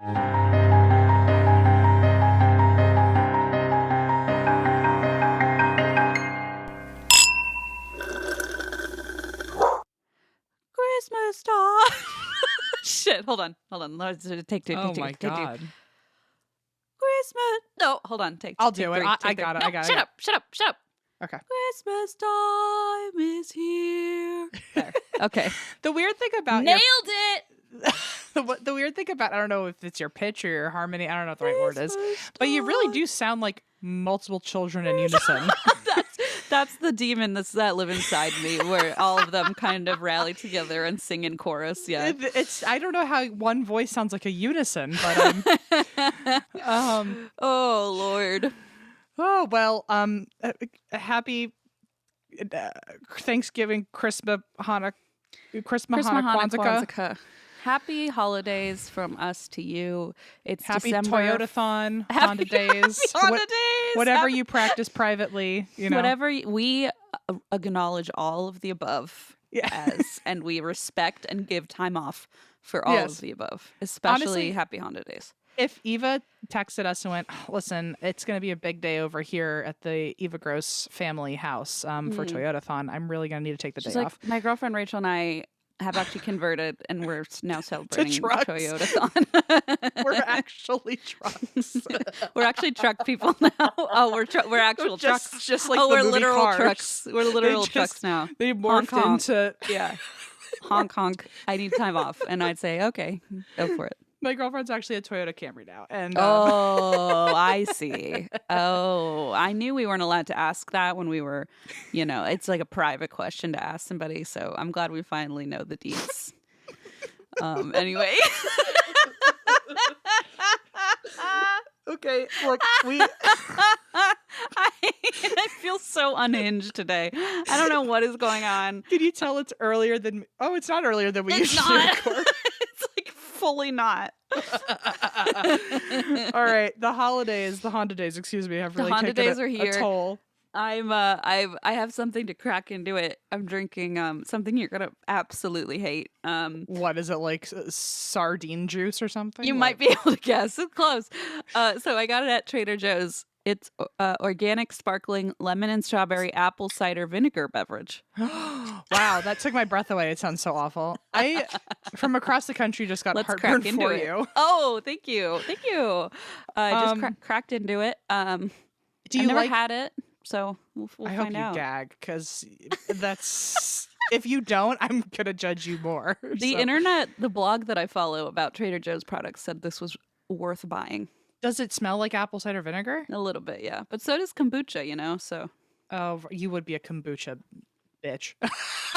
Christmas time. Shit, hold on. Let's take two. Oh my God. Christmas. No, hold on. Take. I'll do it. I got it. No, I got it. Shut up. Okay. Christmas time is here. There. Okay. The weird thing about Nailed it. the weird thing about, I don't know if it's your pitch or your harmony, I don't know what the right word is, but you really do sound like multiple children in unison. That's the demon that live inside me, where all of them kind of rally together and sing in chorus. Yeah, it's I don't know how one voice sounds like a unison, but oh Lord. Oh well, happy Thanksgiving, Christmas, Hanukkah, Kwanzaa. Happy holidays from us to you. It's happy December. Toyotathon, Honda days, Honda days. Whatever you practice privately, you know. Whatever we acknowledge all of the above and we respect and give time off for all of the above, especially honestly, happy Honda days. If Eva texted us and went, listen, it's going to be a big day over here at the Eva Gross family house for Toyotathon. I'm really going to need to take the day off. My girlfriend Rachel and I have actually converted, and we're now celebrating Toyotathon. We're actually trucks. We're actually truck people now. Oh, we're actual trucks. Just like we're movie literal Cars. Trucks. We're literal trucks now. They morphed into honk honk. I need time off, and I'd say okay, go for it. My girlfriend's actually a Toyota Camry now. And oh, I see. Oh, I knew we weren't allowed to ask that when we were, it's like a private question to ask somebody. So I'm glad we finally know the deets. Anyway. Okay, look, I feel so unhinged today. I don't know what is going on. Can you tell it's earlier than... Oh, it's not earlier than we usually record. It's like fully not. All right, the Honda days, excuse me, have really taken a toll. I have something to crack into it. I'm drinking something you're gonna absolutely hate. What is it, like sardine juice or something? You might be able to guess. It's close. So I got it at Trader Joe's. It's organic sparkling lemon and strawberry apple cider vinegar beverage. Wow, that took my breath away. It sounds so awful. I from across the country just got heartburn for you. Oh, thank you. I just cracked into it. Do you never had it? So we'll I find out. hope you gag, because that's if you don't, I'm gonna judge you more. The internet, the blog that I follow about Trader Joe's products said this was worth buying. Does it smell like apple cider vinegar? A little bit, yeah. But so does kombucha, so. Oh, you would be a kombucha bitch.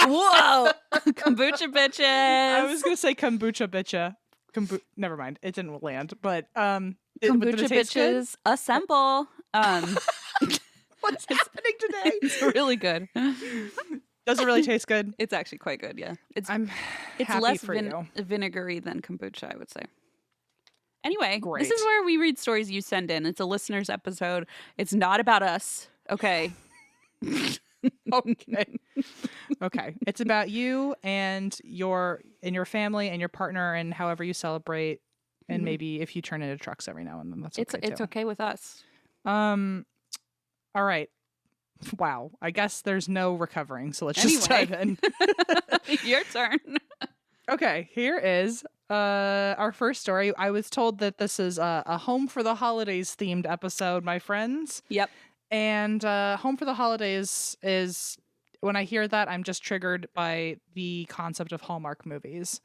Whoa! Kombucha bitches! I was gonna say kombucha bitcha. Never mind. It didn't land. But kombucha bitches assemble. What's happening today? It's really good. Does it really taste good? It's actually quite good, yeah. It's happy less for you. vinegary than kombucha, I would say. Anyway, Great. This is where we read stories you send in. It's a listener's episode. It's not about us, okay? Okay. It's about you and your family and your partner and however you celebrate, and maybe if you turn into trucks every now and then. That's okay. It's okay with us. All right. Wow. I guess there's no recovering, so let's just dive in. Your turn. Okay, here is our first story. I was told that this is a Home for the Holidays themed episode, my friends. Yep. And Home for the Holidays is, when I hear that, I'm just triggered by the concept of Hallmark movies.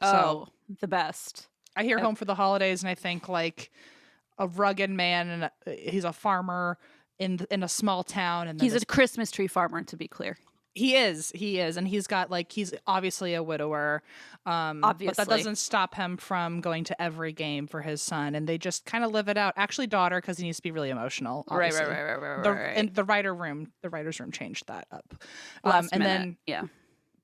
Oh, the best. I hear Home for the Holidays and I think like a rugged man, and he's a farmer in a small town. And he's a Christmas tree farmer, to be clear. He is, and he's got he's obviously a widower, obviously, but that doesn't stop him from going to every game for his son, and they just kind of live it out. Actually, daughter, because he needs to be really emotional. Obviously. Right. And the writer's room changed that up. Last minute. Then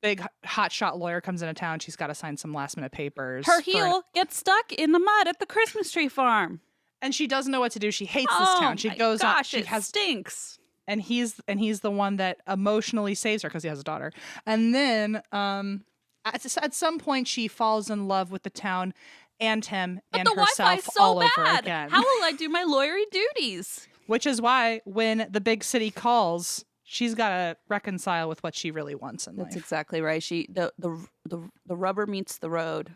big hotshot lawyer comes into town. She's got to sign some last minute papers. Her heel gets stuck in the mud at the Christmas tree farm, and she doesn't know what to do. She hates this town. She goes on. She stinks. And he's the one that emotionally saves her because he has a daughter. And then at some point she falls in love with the town, and him but and the herself Wi-Fi's so all bad. over again. How will I do my lawyery duties? Which is why when the big city calls, she's got to reconcile with what she really wants in life. That's exactly right. The rubber meets the road.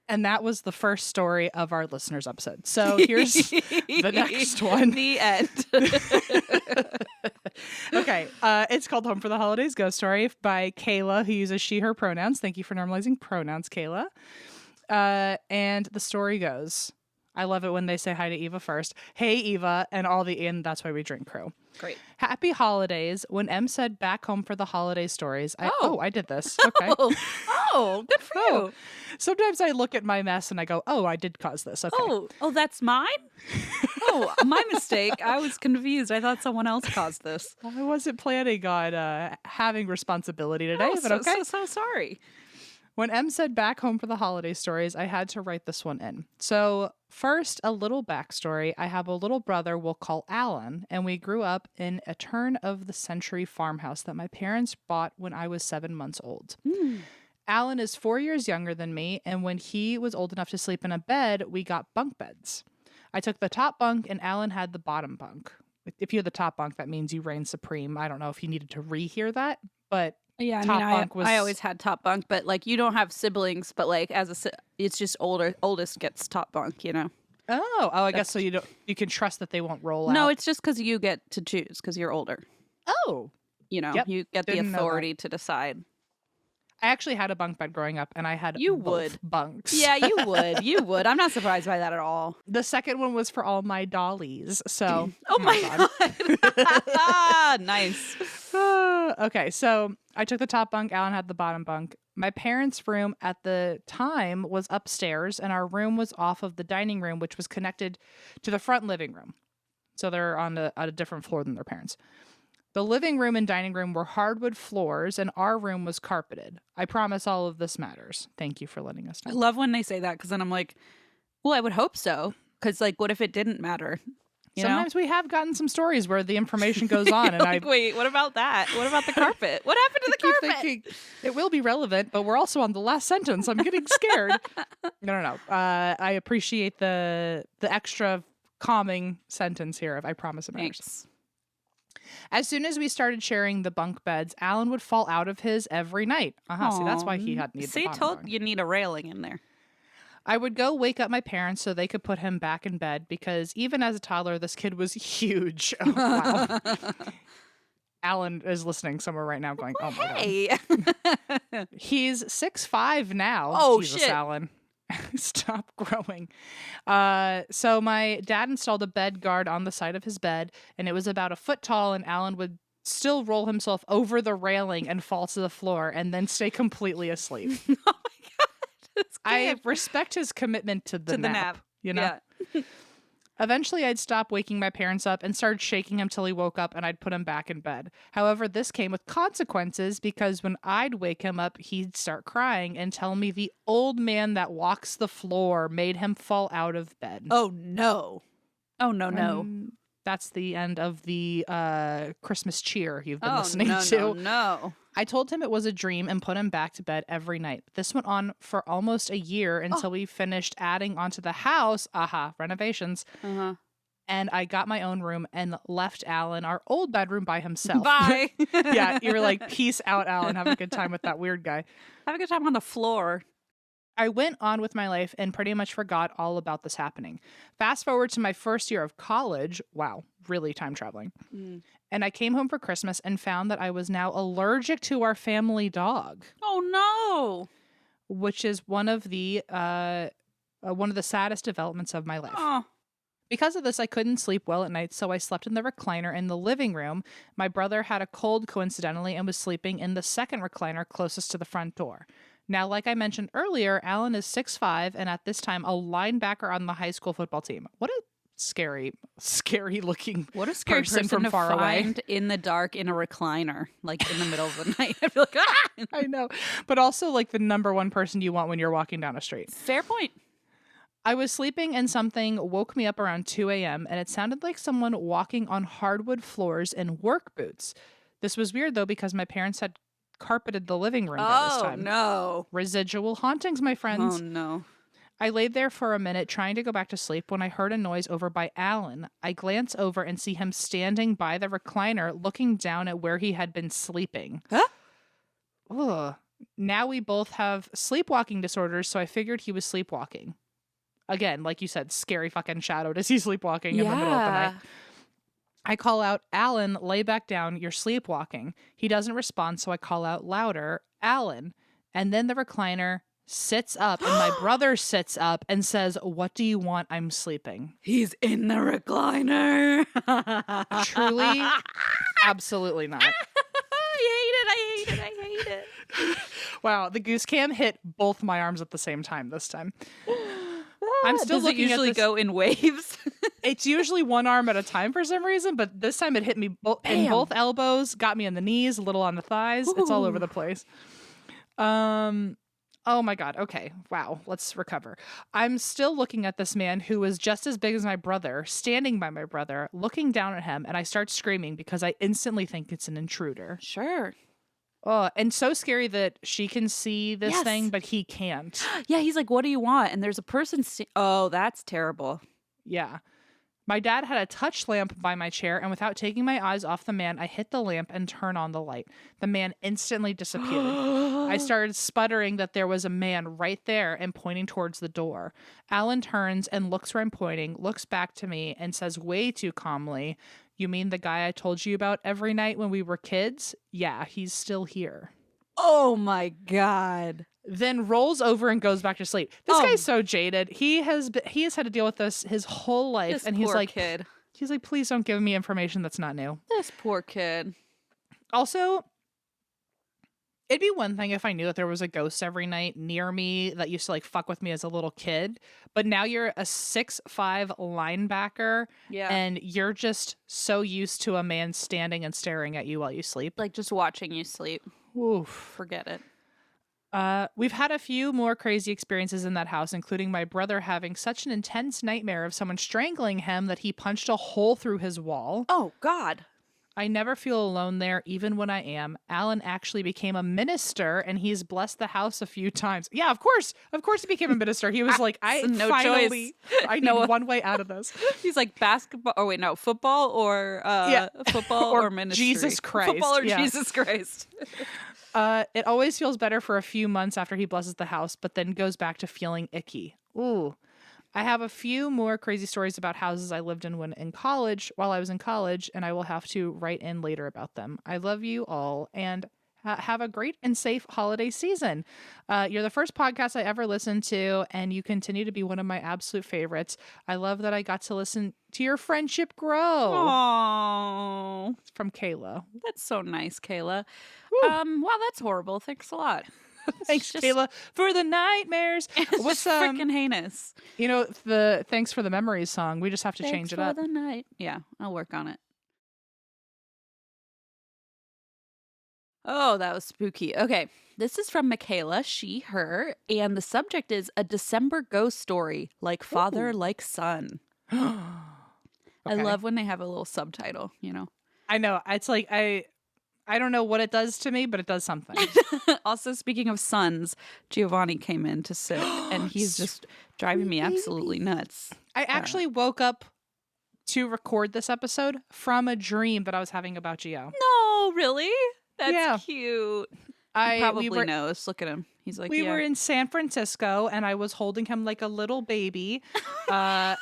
And that was the first story of our listeners episode. So here's the next one. The end. Okay. It's called Home for the Holidays Ghost Story by Kayla, who uses she, her pronouns. Thank you for normalizing pronouns, Kayla. And the story goes, I love it when they say hi to Eva first. Hey, Eva, and all the and that's why we drink crew. Great. Happy holidays. When Em said back home for the holiday stories, I did this. Okay. Good for you. Sometimes I look at my mess and I go, I did cause this. Okay. Oh, that's mine? My mistake. I was confused. I thought someone else caused this. I wasn't planning on having responsibility today, but okay. So sorry. When Em said back home for the holiday stories, I had to write this one in. So first, a little backstory. I have a little brother we'll call Alan, and we grew up in a turn-of-the-century farmhouse that my parents bought when I was 7 months old. Alan is 4 years younger than me, and when he was old enough to sleep in a bed, we got bunk beds. I took the top bunk, and Alan had the bottom bunk. If you had the top bunk, that means you reign supreme. I don't know if you needed to rehear that, but... Yeah, I always had top bunk, but like you don't have siblings, but like it's just oldest gets top bunk, you know. I guess so. You can trust that they won't roll out. No, it's just because you get to choose because you're older. You know, yep. You get the authority to decide. I actually had a bunk bed growing up, and I had both bunks. Yeah, you would. You would. I'm not surprised by that at all. The second one was for all my dollies. So, oh my God. Nice. Okay, so I took the top bunk. Alan had the bottom bunk. My parents' room at the time was upstairs, and our room was off of the dining room, which was connected to the front living room. So they're on a different floor than their parents. The living room and dining room were hardwood floors, and our room was carpeted. I promise all of this matters. Thank you for letting us know. I love when they say that, because then I'm like, well, I would hope so. Because, like, what if it didn't matter? Sometimes we have gotten some stories where the information goes on, and like, wait, what about that? What about the carpet? What happened to the carpet? Thinking, it will be relevant, but we're also on the last sentence. I'm getting scared. No. I appreciate the extra calming sentence here. I promise it matters. Thanks. As soon as we started sharing the bunk beds, Alan would fall out of his every night. See, that's why he had needed the bottom bunk. You need a railing in there. I would go wake up my parents so they could put him back in bed because even as a toddler, this kid was huge. Oh, wow. Alan is listening somewhere right now going, oh my God. He's 6'5" now. Oh, Jesus, shit. Alan. Stop growing. So my dad installed a bed guard on the side of his bed, and it was about a foot tall, and Alan would still roll himself over the railing and fall to the floor and then stay completely asleep. Oh my God. I respect his commitment to the nap. You know? Yeah. Eventually, I'd stop waking my parents up and started shaking him till he woke up, and I'd put him back in bed. However, this came with consequences because when I'd wake him up, he'd start crying and tell me the old man that walks the floor made him fall out of bed. Oh, no. Oh, no. That's the end of the Christmas cheer you've been listening to. No. I told him it was a dream and put him back to bed every night. This went on for almost a year until we finished adding onto the house, renovations. And I got my own room and left Alan, our old bedroom, by himself. Bye. Yeah, you were like, peace out, Alan. Have a good time with that weird guy. Have a good time on the floor. I went on with my life and pretty much forgot all about this happening. Fast forward to my first year of college. Wow, really time traveling. And I came home for Christmas and found that I was now allergic to our family dog. Oh, no. Which is one of the saddest developments of my life. Oh. Because of this, I couldn't sleep well at night, so I slept in the recliner in the living room. My brother had a cold, coincidentally, and was sleeping in the second recliner closest to the front door. Now, like I mentioned earlier, Alan is 6'5", and at this time, a linebacker on the high school football team. What a scary looking what a scary person from to far find away in the dark in a recliner, like in the middle of the night. I feel like, I know, but also like the number one person you want when you're walking down a street. Fair point. I was sleeping and something woke me up around 2 a.m. and it sounded like someone walking on hardwood floors in work boots. This was weird though because my parents had carpeted the living room by this time. Oh no. Residual hauntings, my friends. Oh no. I laid there for a minute trying to go back to sleep when I heard a noise over by Alan. I glance over and see him standing by the recliner looking down at where he had been sleeping. Huh? Ugh. Now we both have sleepwalking disorders, so I figured he was sleepwalking. Again, like you said, scary fucking shadow to see sleepwalking in the middle of the night. I call out, Alan, lay back down, you're sleepwalking. He doesn't respond, so I call out louder, Alan. And then the recliner sits up and my brother sits up and says, what do you want? I'm sleeping. He's in the recliner. Truly, absolutely not. I hate it. Wow, the goose cam hit both my arms at the same time this time. I'm still Does looking it usually at this. go in waves? It's usually one arm at a time for some reason, but this time it hit me in both elbows, got me in the knees, a little on the thighs. Ooh. It's all over the place. Oh my God. Okay. Wow. Let's recover. I'm still looking at this man who was just as big as my brother, standing by my brother, looking down at him, and I start screaming because I instantly think it's an intruder. Sure. Oh, and so scary that she can see this thing, but he can't. Yeah, he's like, what do you want? And there's a person. Oh, that's terrible. Yeah. My dad had a touch lamp by my chair, and without taking my eyes off the man, I hit the lamp and turn on the light. The man instantly disappeared. I started sputtering that there was a man right there and pointing towards the door. Alan turns and looks where I'm pointing, looks back to me, and says way too calmly, you mean the guy I told you about every night when we were kids? Yeah, he's still here. Oh my God. Then rolls over and goes back to sleep. This guy's so jaded. He has had to deal with this his whole life. This and poor kid. He's like, please don't give me information that's not new. This poor kid. Also, it'd be one thing if I knew that there was a ghost every night near me that used to like fuck with me as a little kid. But now you're a 6'5" linebacker. Yeah. And you're just so used to a man standing and staring at you while you sleep. Like just watching you sleep. Oof. Forget it. We've had a few more crazy experiences in that house, including my brother having such an intense nightmare of someone strangling him that he punched a hole through his wall. Oh, God. I never feel alone there, even when I am. Alan actually became a minister, and he's blessed the house a few times. Yeah, of course. Of course he became a minister. He was like, I need one way out of this. He's like basketball. Oh, wait, no. Football or football or ministry. Jesus Christ. Football or Jesus Christ. It always feels better for a few months after he blesses the house, but then goes back to feeling icky. Ooh. I have a few more crazy stories about houses I lived in while I was in college, and I will have to write in later about them. I love you all, and have a great and safe holiday season. You're the first podcast I ever listened to, and you continue to be one of my absolute favorites. I love that I got to listen to your friendship grow. Aww. It's from Kayla. That's so nice, Kayla. Wow, that's horrible. Thanks a lot. Thanks, Kayla, for the nightmares. What's freaking heinous? You know, the Thanks for the Memories song. We just have to change it up. Thanks for the night. Yeah, I'll work on it. Oh, that was spooky. Okay, this is from Michaela, she, her, and the subject is a December ghost story, like father, like son. Okay. I love when they have a little subtitle, you know? I know. It's like, I don't know what it does to me, but it does something. Also, speaking of sons, Giovanni came in to sit, and he's just driving me absolutely nuts. I actually woke up to record this episode from a dream that I was having about Gio. No, really? That's cute. He probably knows. Look at him. He's like, we were in San Francisco, and I was holding him like a little baby. What?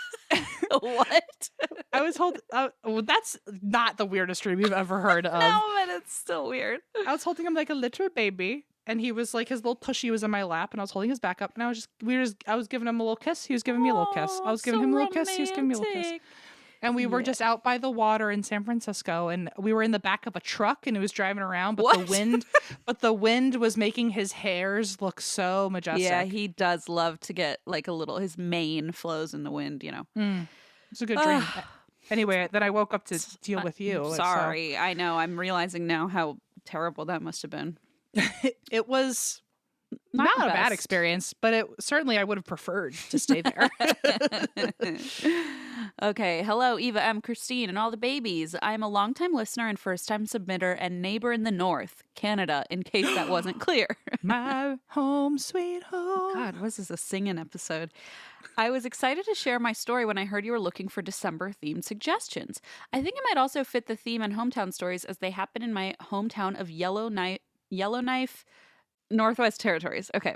I was holding. Well, that's not the weirdest dream you've ever heard of. No, but it's still weird. I was holding him like a little baby, and he was like, his little tushy was in my lap, and I was holding his back up, and I was giving him a little kiss. He was giving me a little kiss. I was giving him a little kiss. He was giving me a little kiss. And we were just out by the water in San Francisco, and we were in the back of a truck, and it was driving around. But the wind was making his hairs look so majestic. Yeah, he does love to get like a little. His mane flows in the wind, you know. It's a good dream. Anyway, then I woke up to deal with you. Sorry, I know. I'm realizing now how terrible that must have been. It was not a bad experience, but certainly I would have preferred to stay there. Okay, hello, Eva M., Christine, and all the babies. I'm a longtime listener and first-time submitter and neighbor in the north, Canada, in case that wasn't clear. My home, sweet home. God, was this a singing episode? I was excited to share my story when I heard you were looking for December-themed suggestions. I think it might also fit the theme and hometown stories as they happen in my hometown of Yellowknife, Northwest Territories. Okay.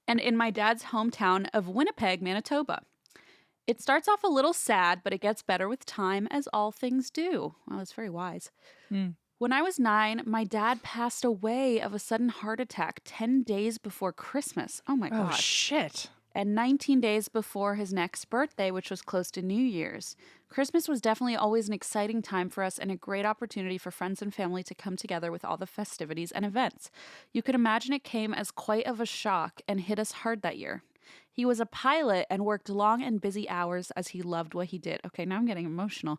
And in my dad's hometown of Winnipeg, Manitoba. It starts off a little sad, but it gets better with time, as all things do. Well, that's very wise. When I was 9, my dad passed away of a sudden heart attack 10 days before Christmas. Oh, my God. Oh, shit. And 19 days before his next birthday, which was close to New Year's. Christmas was definitely always an exciting time for us and a great opportunity for friends and family to come together with all the festivities and events. You could imagine it came as quite of a shock and hit us hard that year. He was a pilot and worked long and busy hours as he loved what he did. Okay, now I'm getting emotional.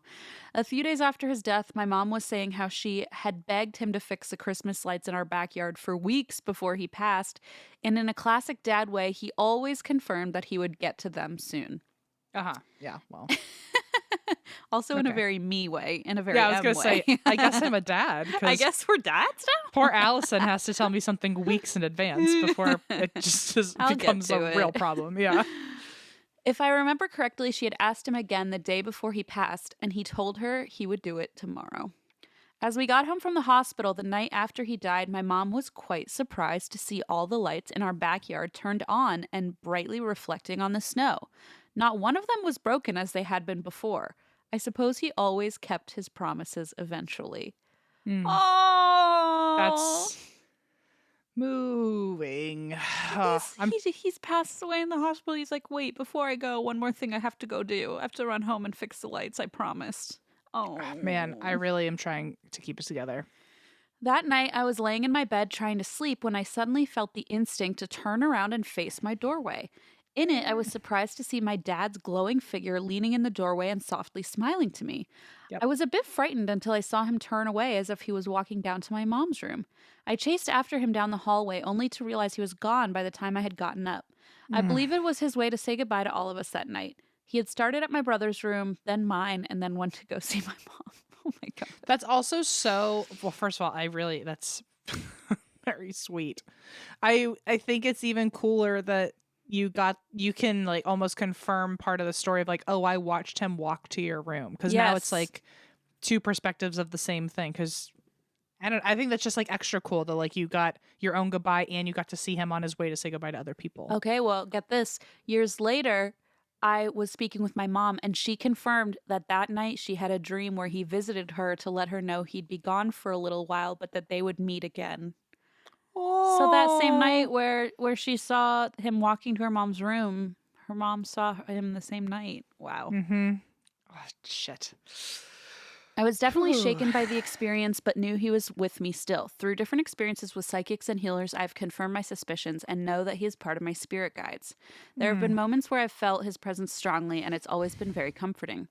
A few days after his death, my mom was saying how she had begged him to fix the Christmas lights in our backyard for weeks before he passed. And in a classic dad way, he always confirmed that he would get to them soon. Yeah, well. Also in a very me way, in a very I was going to say, I guess I'm a dad. I guess we're dads now? Poor Allison has to tell me something weeks in advance before it becomes a real problem. Yeah. If I remember correctly, she had asked him again the day before he passed, and he told her he would do it tomorrow. As we got home from the hospital the night after he died, my mom was quite surprised to see all the lights in our backyard turned on and brightly reflecting on the snow. Not one of them was broken as they had been before. I suppose he always kept his promises eventually. Oh, that's moving. He's passed away in the hospital. He's like, wait, before I go, one more thing I have to go do. I have to run home and fix the lights. I promised. Oh, man, I really am trying to keep it together. That night, I was laying in my bed trying to sleep when I suddenly felt the instinct to turn around and face my doorway. In it, I was surprised to see my dad's glowing figure leaning in the doorway and softly smiling to me. Yep. I was a bit frightened until I saw him turn away as if he was walking down to my mom's room. I chased after him down the hallway only to realize he was gone by the time I had gotten up. I believe it was his way to say goodbye to all of us that night. He had started at my brother's room, then mine, and then went to go see my mom. Oh my God. That's also so, well, first of all, that's very sweet. I think it's even cooler that you can like almost confirm part of the story of like, oh, I watched him walk to your room. Because now it's like two perspectives of the same thing. Because I think that's just like extra cool that like you got your own goodbye and you got to see him on his way to say goodbye to other people. Okay, well, get this. Years later, I was speaking with my mom and she confirmed that night she had a dream where he visited her to let her know he'd be gone for a little while, but that they would meet again. Oh. So that same night where she saw him walking to her mom's room, her mom saw him the same night. Wow. Mm-hmm. Oh, shit. I was definitely shaken by the experience, but knew he was with me still. Through different experiences with psychics and healers, I've confirmed my suspicions and know that he is part of my spirit guides. There have been moments where I've felt his presence strongly, and it's always been very comforting.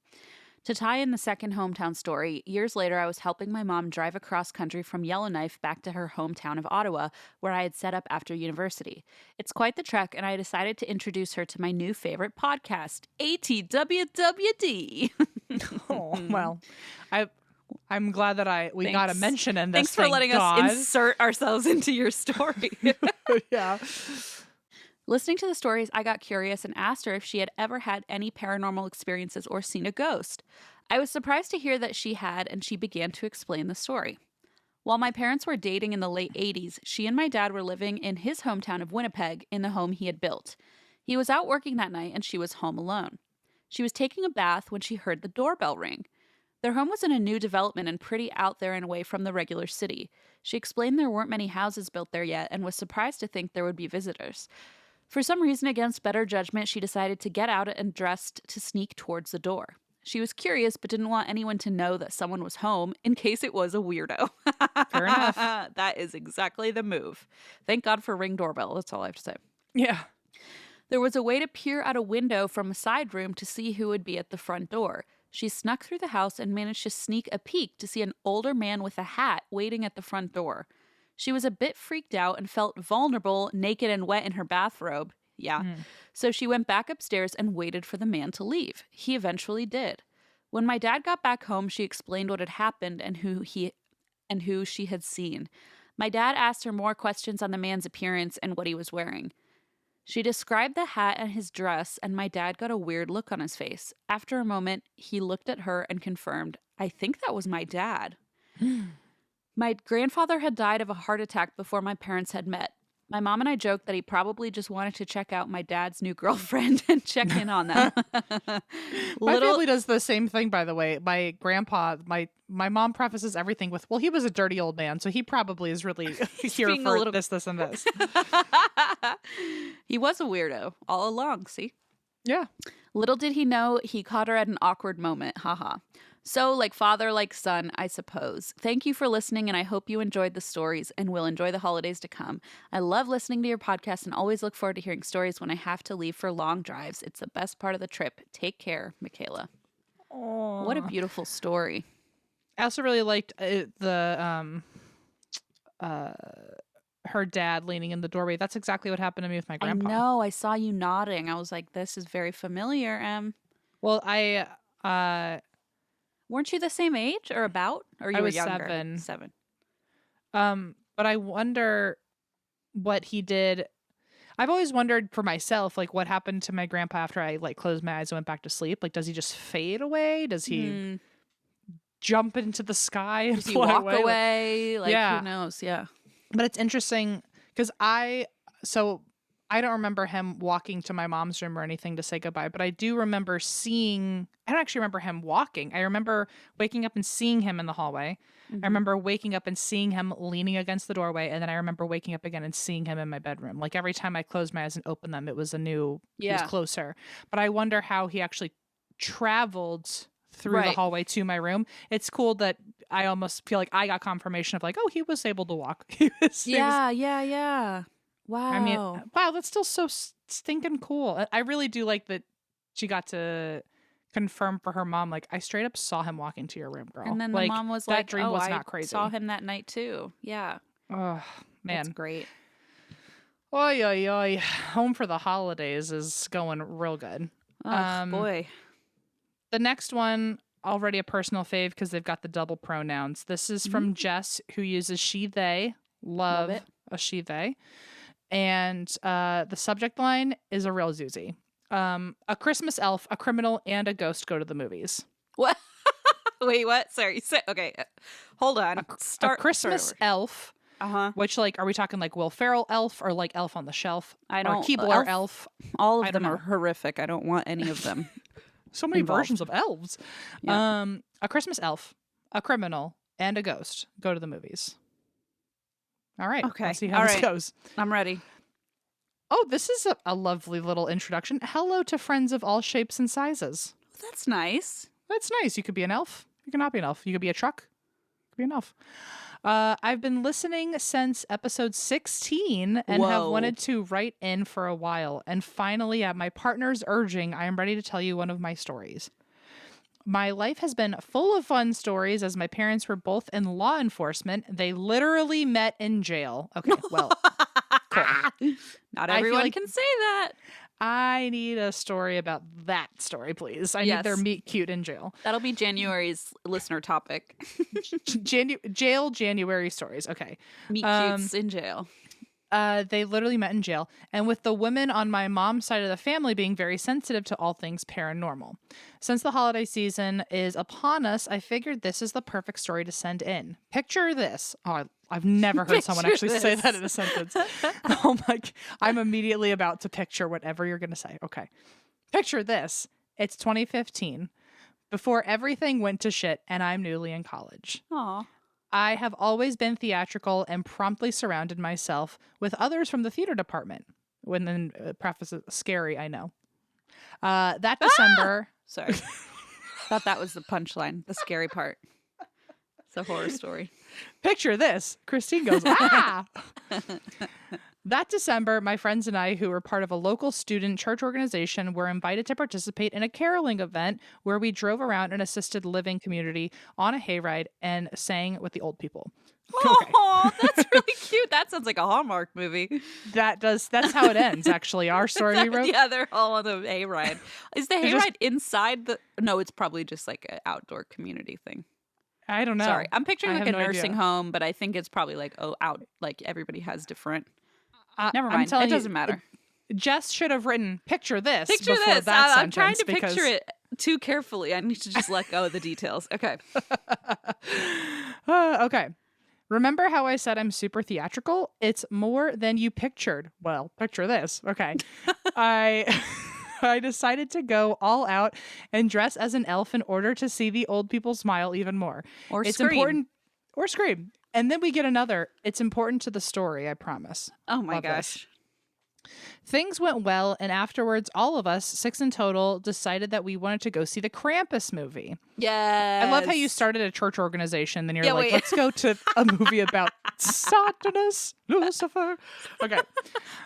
To tie in the second hometown story, years later I was helping my mom drive across country from Yellowknife back to her hometown of Ottawa, where I had set up after university. It's quite the trek, and I decided to introduce her to my new favorite podcast, ATWWD. Oh, well, I'm glad that we got a mention in this. Thanks for letting us insert ourselves into your story. Yeah. Listening to the stories, I got curious and asked her if she had ever had any paranormal experiences or seen a ghost. I was surprised to hear that she had, and she began to explain the story. While my parents were dating in the late 80s, she and my dad were living in his hometown of Winnipeg in the home he had built. He was out working that night and she was home alone. She was taking a bath when she heard the doorbell ring. Their home was in a new development and pretty out there and away from the regular city. She explained there weren't many houses built there yet and was surprised to think there would be visitors. For some reason, against better judgment, she decided to get out and dressed to sneak towards the door. She was curious, but didn't want anyone to know that someone was home in case it was a weirdo. Fair enough. That is exactly the move. Thank God for Ring doorbell. That's all I have to say. Yeah. There was a way to peer out a window from a side room to see who would be at the front door. She snuck through the house and managed to sneak a peek to see an older man with a hat waiting at the front door. She was a bit freaked out and felt vulnerable, naked and wet in her bathrobe. Yeah. So she went back upstairs and waited for the man to leave. He eventually did. When my dad got back home, she explained what had happened and who she had seen. My dad asked her more questions on the man's appearance and what he was wearing. She described the hat and his dress, and my dad got a weird look on his face. After a moment, he looked at her and confirmed, I think that was my dad. My grandfather had died of a heart attack before my parents had met. My mom and I joked that he probably just wanted to check out my dad's new girlfriend and check in on them. My family does the same thing, by the way. My grandpa, my mom prefaces everything with, well, he was a dirty old man, so he probably is really here for this, and this. He was a weirdo all along, see? Yeah. Little did he know he caught her at an awkward moment. Haha. So, like father, like son, I suppose. Thank you for listening, and I hope you enjoyed the stories and will enjoy the holidays to come. I love listening to your podcast and always look forward to hearing stories when I have to leave for long drives. It's the best part of the trip. Take care, Michaela. Aww. What a beautiful story. I also really liked her dad leaning in the doorway. That's exactly what happened to me with my grandpa. I know. I saw you nodding. I was like, this is very familiar, Em. Well, weren't you the same age or about? Or you I were was younger? 7. But I wonder what he did. I've always wondered for myself, like, what happened to my grandpa after I, like, closed my eyes and went back to sleep. Like, does he just fade away? Does he jump into the sky and does he walk away? Like, yeah. Who knows? Yeah. But it's interesting because I don't remember him walking to my mom's room or anything to say goodbye, but I do remember I don't actually remember him walking. I remember waking up and seeing him in the hallway. I remember waking up and seeing him leaning against the doorway. And then I remember waking up again and seeing him in my bedroom. Like every time I closed my eyes and opened them, it was he was closer. But I wonder how he actually traveled through the hallway to my room. It's cool that I almost feel like I got confirmation of like, oh, he was able to walk. Yeah. Wow. I mean, wow, that's still so stinking cool. I really do like that she got to confirm for her mom, like, I straight up saw him walk into your room, girl. And then like, the mom was that like, dream was not I crazy. saw him that night too. Yeah. Oh, man. That's great. Oy, oy, oy. Home for the holidays is going real good. Oh, boy. The next one, already a personal fave because they've got the double pronouns. This is from Jess, who uses she, they. Love it. A she, they. And the subject line is a real doozy. A Christmas elf, a criminal, and a ghost go to the movies. What? Wait, what? Sorry. Okay. Hold on. A Christmas elf. Which, like, are we talking like Will Ferrell elf or like Elf on the Shelf? I don't. Or Keebler elf. All of them are horrific. I don't want any of them. So many versions of elves. Yeah. A Christmas elf, a criminal, and a ghost go to the movies. All right. Okay. Let's see how this goes. I'm ready. Oh, this is a lovely little introduction. Hello to friends of all shapes and sizes. That's nice. That's nice. You could be an elf. You could not be an elf. You could be a truck. You could be an elf. I've been listening since episode 16 and have wanted to write in for a while. And finally, at my partner's urging, I am ready to tell you one of my stories. My life has been full of fun stories as my parents were both in law enforcement. They literally met in jail. Okay, well, cool. Not everyone can say that. I need a story about that story, please. I need their meet cute in jail. That'll be January's listener topic. January stories. Okay. Meet cutes in jail. They literally met in jail. And with the women on my mom's side of the family being very sensitive to all things paranormal. Since the holiday season is upon us, I figured this is the perfect story to send in. Picture this. Oh, I've never heard someone actually say that in a sentence. Oh my, I'm immediately about to picture whatever you're going to say. Okay. Picture this. It's 2015. Before everything went to shit and I'm newly in college. Aw. I have always been theatrical and promptly surrounded myself with others from the theater department. When then preface scary, I know. That December. Sorry. Thought that was the punchline, the scary part. It's a horror story. Picture this. Christine goes, ah! That December, my friends and I, who were part of a local student church organization, were invited to participate in a caroling event where we drove around an assisted living community on a hayride and sang with the old people. Oh, that's really cute. That sounds like a Hallmark movie. That's how it ends, actually. Our story we wrote. Yeah, they're all on the hayride. Is the hayride inside the... No, it's probably just like an outdoor community thing. I don't know. Sorry, I'm picturing like a nursing idea. home, but I think it's probably like, out, like everybody has different... Never mind. It doesn't matter. Jess should have written, picture this. Picture before this. That I'm trying to picture it too carefully. I need to just let go of the details. Okay. Okay. Remember how I said I'm super theatrical? It's more than you pictured. Well, picture this. Okay. I decided to go all out and dress as an elf in order to see the old people smile even more. Or it's scream. Important, or scream. And then we get another. It's important to the story, I promise. Oh my Love gosh. this. Things went well, and afterwards, all of us, 6 in total, decided that we wanted to go see the Krampus movie. Yes. I love how you started a church organization, then you're like, wait. let's go to a movie about Satanas, Lucifer. Okay.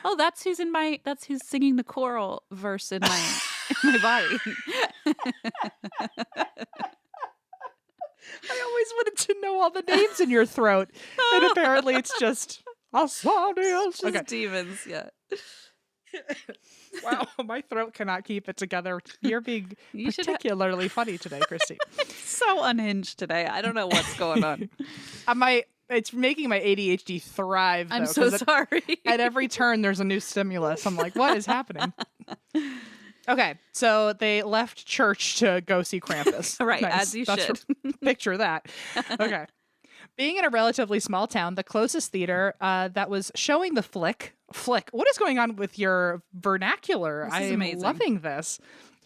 Oh, that's who's singing the choral verse in my body. I always wanted to know all the names in your throat. And apparently it's just Asadios. Just demons, yeah. Wow, my throat cannot keep it together. You're being particularly funny today, Christy. So unhinged today. I don't know what's going on. It's making my ADHD thrive, though. I'm so sorry. At every turn, there's a new stimulus. I'm like, what is happening? Okay, so they left church to go see Krampus. Right, Nice. as you should. Picture that. Okay. Being in a relatively small town, the closest theater that was showing the flick. What is going on with your vernacular? This is amazing. Loving this.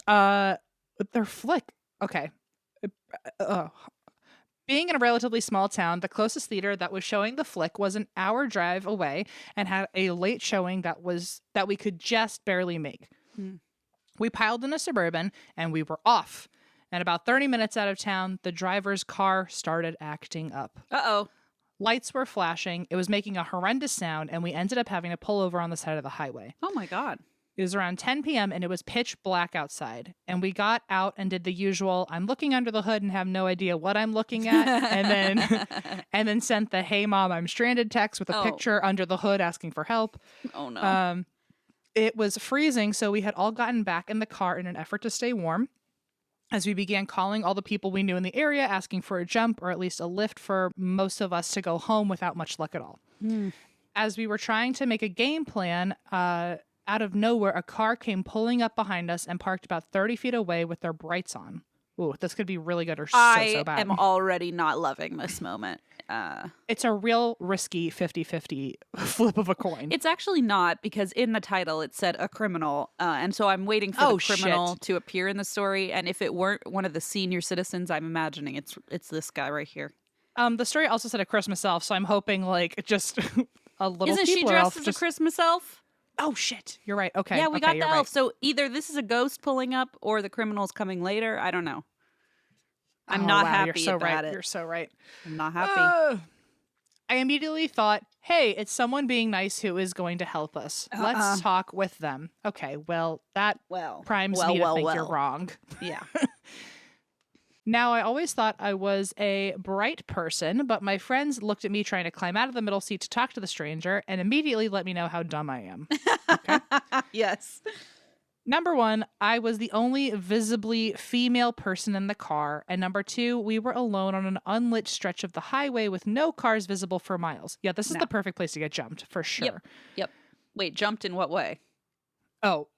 With their flick. Okay. Being in a relatively small town, the closest theater that was showing the flick was an hour drive away and had a late showing that we could just barely make. We piled in a Suburban and we were off. And about 30 minutes out of town, the driver's car started acting up. Uh-oh. Lights were flashing. It was making a horrendous sound, and we ended up having to pull over on the side of the highway. Oh, my God. It was around 10 p.m., and it was pitch black outside. And we got out and did the usual, I'm looking under the hood and have no idea what I'm looking at. and then sent the, hey, Mom, I'm stranded text with a picture under the hood asking for help. Oh, no. It was freezing, so we had all gotten back in the car in an effort to stay warm. As we began calling all the people we knew in the area, asking for a jump or at least a lift for most of us to go home without much luck at all. As we were trying to make a game plan, out of nowhere, a car came pulling up behind us and parked about 30 feet away with their brights on. Ooh, this could be really good or so bad. I am already not loving this moment. It's a real risky 50-50 flip of a coin. It's actually not, because in the title it said a criminal. And so I'm waiting for the criminal to appear in the story. And if it weren't one of the senior citizens, I'm imagining it's this guy right here. The story also said a Christmas elf, so I'm hoping like just a little Isn't she dressed as a Christmas elf? Oh, shit. You're right. Okay. Yeah, we got the elf. Right. So either this is a ghost pulling up or the criminal's coming later. I don't know. I'm not happy about it. You're so right. I'm not happy. I immediately thought, hey, it's someone being nice who is going to help us. Let's talk with them. Okay, well, that primes me to think you're wrong. Yeah. Now, I always thought I was a bright person, but my friends looked at me trying to climb out of the middle seat to talk to the stranger and immediately let me know how dumb I am. Okay? Yes. Number one, I was the only visibly female person in the car. And number two, we were alone on an unlit stretch of the highway with no cars visible for miles. Yeah, this is the perfect place to get jumped, for sure. Yep. Wait, jumped in what way? Oh,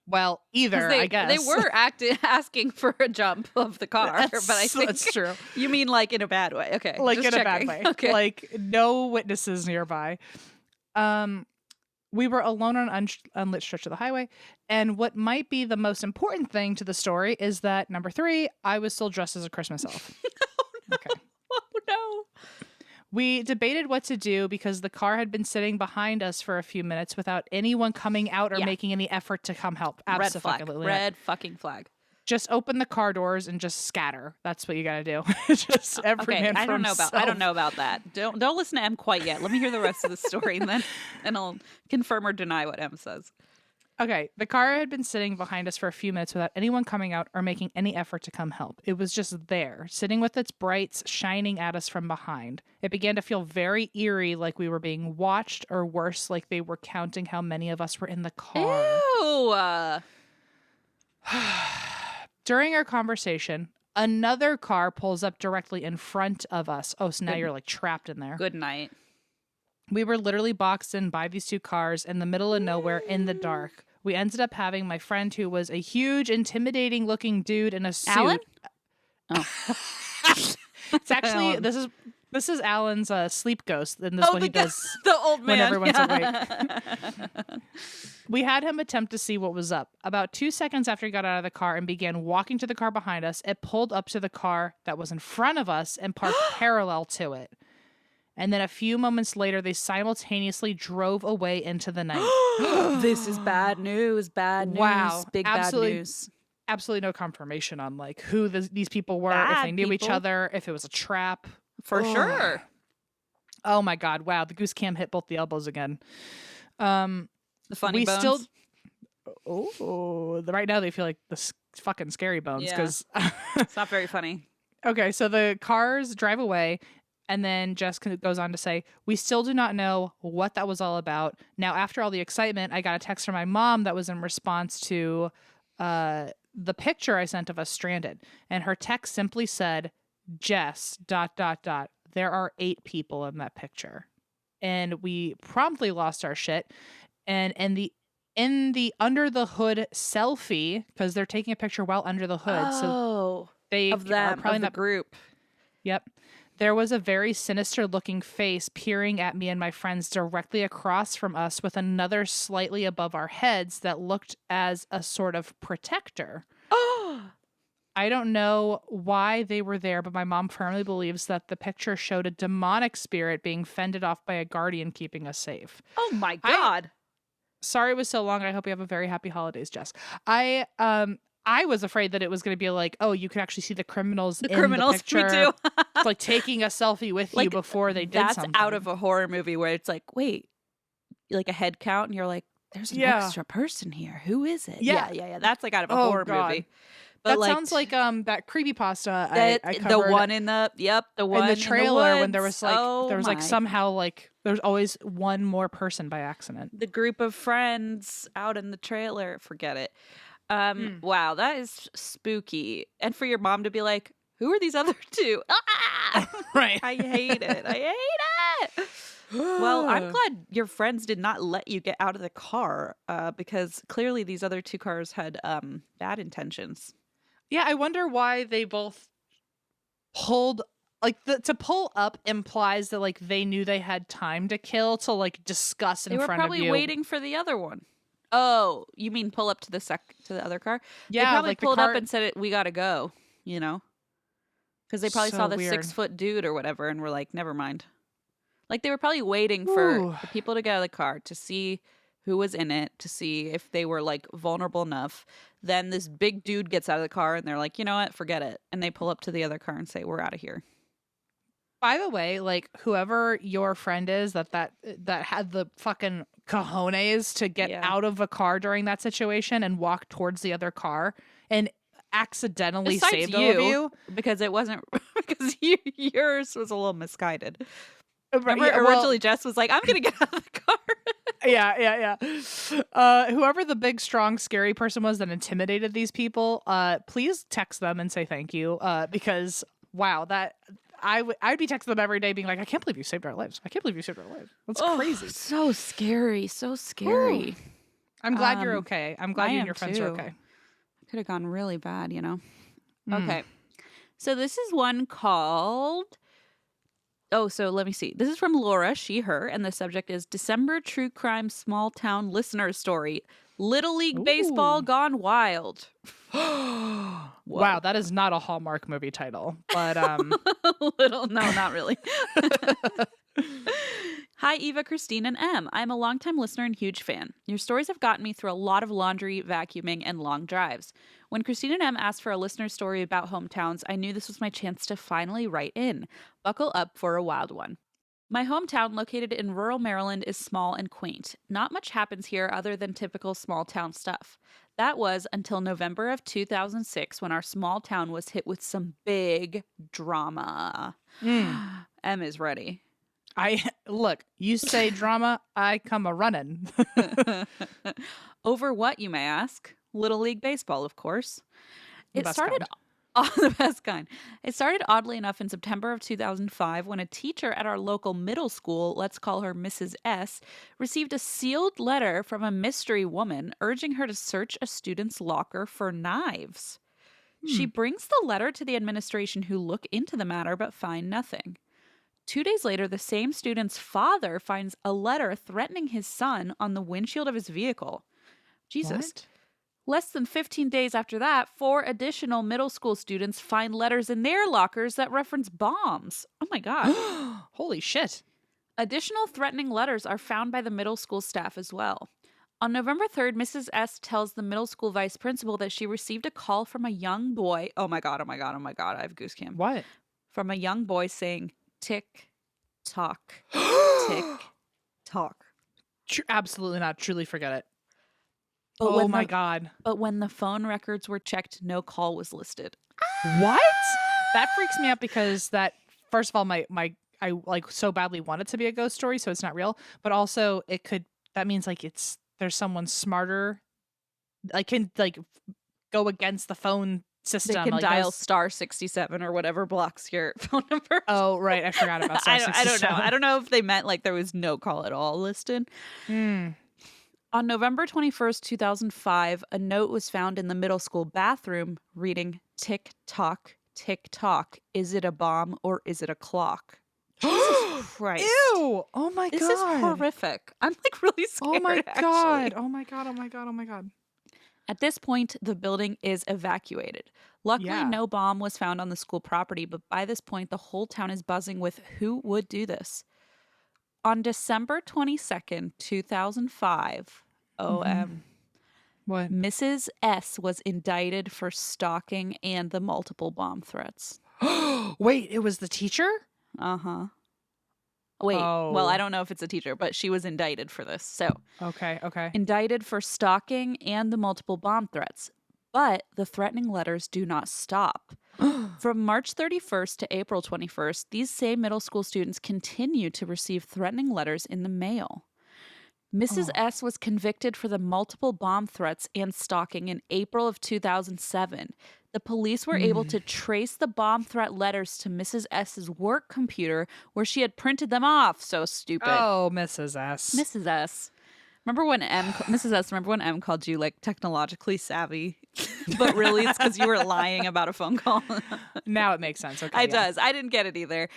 well, either, I guess. They were asking for a jump of the car, but I think that's true. You mean like in a bad way. Okay. Like just in checking. a bad way. Okay. Like no witnesses nearby. We were alone on an unlit stretch of the highway. And what might be the most important thing to the story is that, number three, I was still dressed as a Christmas elf. Oh, no. Okay. Oh, no. We debated what to do because the car had been sitting behind us for a few minutes without anyone coming out or making any effort to come help. Absolutely. Red fucking flag. Just open the car doors and just scatter. That's what you got to do. Just every man for himself. I don't know about that. Don't listen to M quite yet. Let me hear the rest of the story and I'll confirm or deny what M says. Okay, the car had been sitting behind us for a few minutes without anyone coming out or making any effort to come help. It was just there, sitting with its brights shining at us from behind. It began to feel very eerie, like we were being watched, or worse, like they were counting how many of us were in the car. Ew! During our conversation, another car pulls up directly in front of us. Oh, so now you're like trapped in there. Good night. We were literally boxed in by these two cars in the middle of nowhere in the dark. We ended up having my friend, who was a huge, intimidating looking dude in a suit. Alan? Oh. It's actually, this is Alan's sleep ghost, and this is what he does the old man. when everyone's awake. We had him attempt to see what was up. About 2 seconds after he got out of the car and began walking to the car behind us, it pulled up to the car that was in front of us and parked parallel to it. And then a few moments later, they simultaneously drove away into the night. This is bad news. Bad news. Wow. Big bad news. Absolutely no confirmation on like who these people were, if they knew each other, if it was a trap. For sure. Oh my God. Wow. The goose cam hit both the elbows again. The funny bones. Right now they feel like the fucking scary bones because it's not very funny. Okay. So the cars drive away. And then Jess goes on to say, we still do not know what that was all about. Now, after all the excitement, I got a text from my mom that was in response to the picture I sent of us stranded. And her text simply said, Jess, ... There are 8 people in that picture. And we promptly lost our shit. And in the under the hood selfie, because they're taking a picture while under the hood. So they of them, are probably of the group. Yep. There was a very sinister looking face peering at me and my friends directly across from us with another slightly above our heads that looked as a sort of protector. I don't know why they were there, but my mom firmly believes that the picture showed a demonic spirit being fended off by a guardian keeping us safe. Oh my God. Sorry it was so long. I hope you have a very happy holidays, Jess. I was afraid that it was going to be like, oh, you could actually see the criminals in the picture. Me too. Like taking a selfie with you before they did something. That's out of a horror movie where it's like, wait, like a head count and you're like, there's an extra person here. Who is it? Yeah. That's like out of a horror movie. But that sounds like that creepypasta I covered. The one in the one in the trailer in the when there was like somehow like there's always one more person by accident. The group of friends out in the trailer. Forget it. Wow, that is spooky. And for your mom to be like, who are these other two? Right. I hate it. Well, I'm glad your friends did not let you get out of the car because clearly these other 2 cars had bad intentions. Yeah, I wonder why they both pulled to pull up implies that like they knew they had time to kill to like discuss in front of you. They were probably waiting for the other one. Oh, you mean pull up to the other car? Yeah, they probably like pulled up and said, "We gotta go," you know, because they probably saw the weird. 6-foot dude or whatever, and were like, "Never mind." Like they were probably waiting for the people to get out of the car to see who was in it, to see if they were like vulnerable enough. Then this big dude gets out of the car, and they're like, "You know what? Forget it," and they pull up to the other car and say, "We're out of here." By the way, like whoever your friend is that had the fucking cojones to get out of a car during that situation and walk towards the other car and accidentally saved all of you because it wasn't because yours was a little misguided. Remember, Yeah, originally Jess was like, "I'm gonna get out of the car." Yeah. Whoever the big, strong, scary person was that intimidated these people, please text them and say thank you. Because wow, I'd be texting them every day being like, I can't believe you saved our lives. I can't believe you saved our lives. That's crazy. So scary. So scary. Ooh. I'm glad you're okay. I'm glad you and your friends are okay. Could have gone really bad, you know? Okay. So this is one called... Oh, so let me see. This is from Laura, she, her, and the subject is December True Crime Small Town Listener Story. Little League Baseball Gone Wild. Wow, that is not a Hallmark movie title, but no, not really. Hi, Eva, Christine, and Em. I'm a longtime listener and huge fan. Your stories have gotten me through a lot of laundry, vacuuming, and long drives. When Christine and Em asked for a listener story about hometowns, I knew this was my chance to finally write in. Buckle up for a wild one. My hometown, located in rural Maryland, is small and quaint. Not much happens here other than typical small town stuff. That was until November of 2006 when our small town was hit with some big drama. Em is ready. Look, you say drama, I come a running. Over what, you may ask? Little League Baseball, of course. It started the best kind. It started oddly enough in September of 2005 when a teacher at our local middle school, let's call her Mrs. S, received a sealed letter from a mystery woman urging her to search a student's locker for knives. She brings the letter to the administration, who look into the matter but find nothing. 2 days later, the same student's father finds a letter threatening his son on the windshield of his vehicle. Jesus. What? Less than 15 days after that, 4 additional middle school students find letters in their lockers that reference bombs. Oh my God. Holy shit. Additional threatening letters are found by the middle school staff as well. On November 3rd, Mrs. S tells the middle school vice principal that she received a call from a young boy. Oh my God, oh my God, oh my God. I have goose cam. What? From a young boy saying, tick, tock, tick, tock. Absolutely not. Truly forget it. But oh my God. But when the phone records were checked, no call was listed. What? That freaks me out because that, first of all, I like so badly want it to be a ghost story, so it's not real. But also that means like there's someone smarter, like can like go against the phone system. They can like dial star 67 or whatever blocks your phone number. Oh, right. I forgot about star 67. I don't know. I don't know if they meant like there was no call at all listed. On November 21st, 2005, a note was found in the middle school bathroom reading, tick tock, is it a bomb or is it a clock? Jesus Christ. Ew. Oh my God. This is horrific. I'm like really scared. Oh my God. Actually. Oh my God. Oh my God. Oh my God. At this point, the building is evacuated. Luckily, no bomb was found on the school property, but by this point, the whole town is buzzing with who would do this. On December 22nd, 2005, What? Mrs. S was indicted for stalking and the multiple bomb threats. Wait, it was the teacher? Uh-huh. Wait, well, I don't know if it's a teacher, but she was indicted for this. So, okay. Indicted for stalking and the multiple bomb threats. But the threatening letters do not stop. From March 31st to April 21st, these same middle school students continue to receive threatening letters in the mail. Mrs. S was convicted for the multiple bomb threats and stalking in April of 2007. The police were able to trace the bomb threat letters to Mrs. S's work computer where she had printed them off. So stupid. Oh, Mrs. S. Mrs. S. Remember when M called you like technologically savvy? But really it's because you were lying about a phone call. Now it makes sense. Okay. It does. I didn't get it either.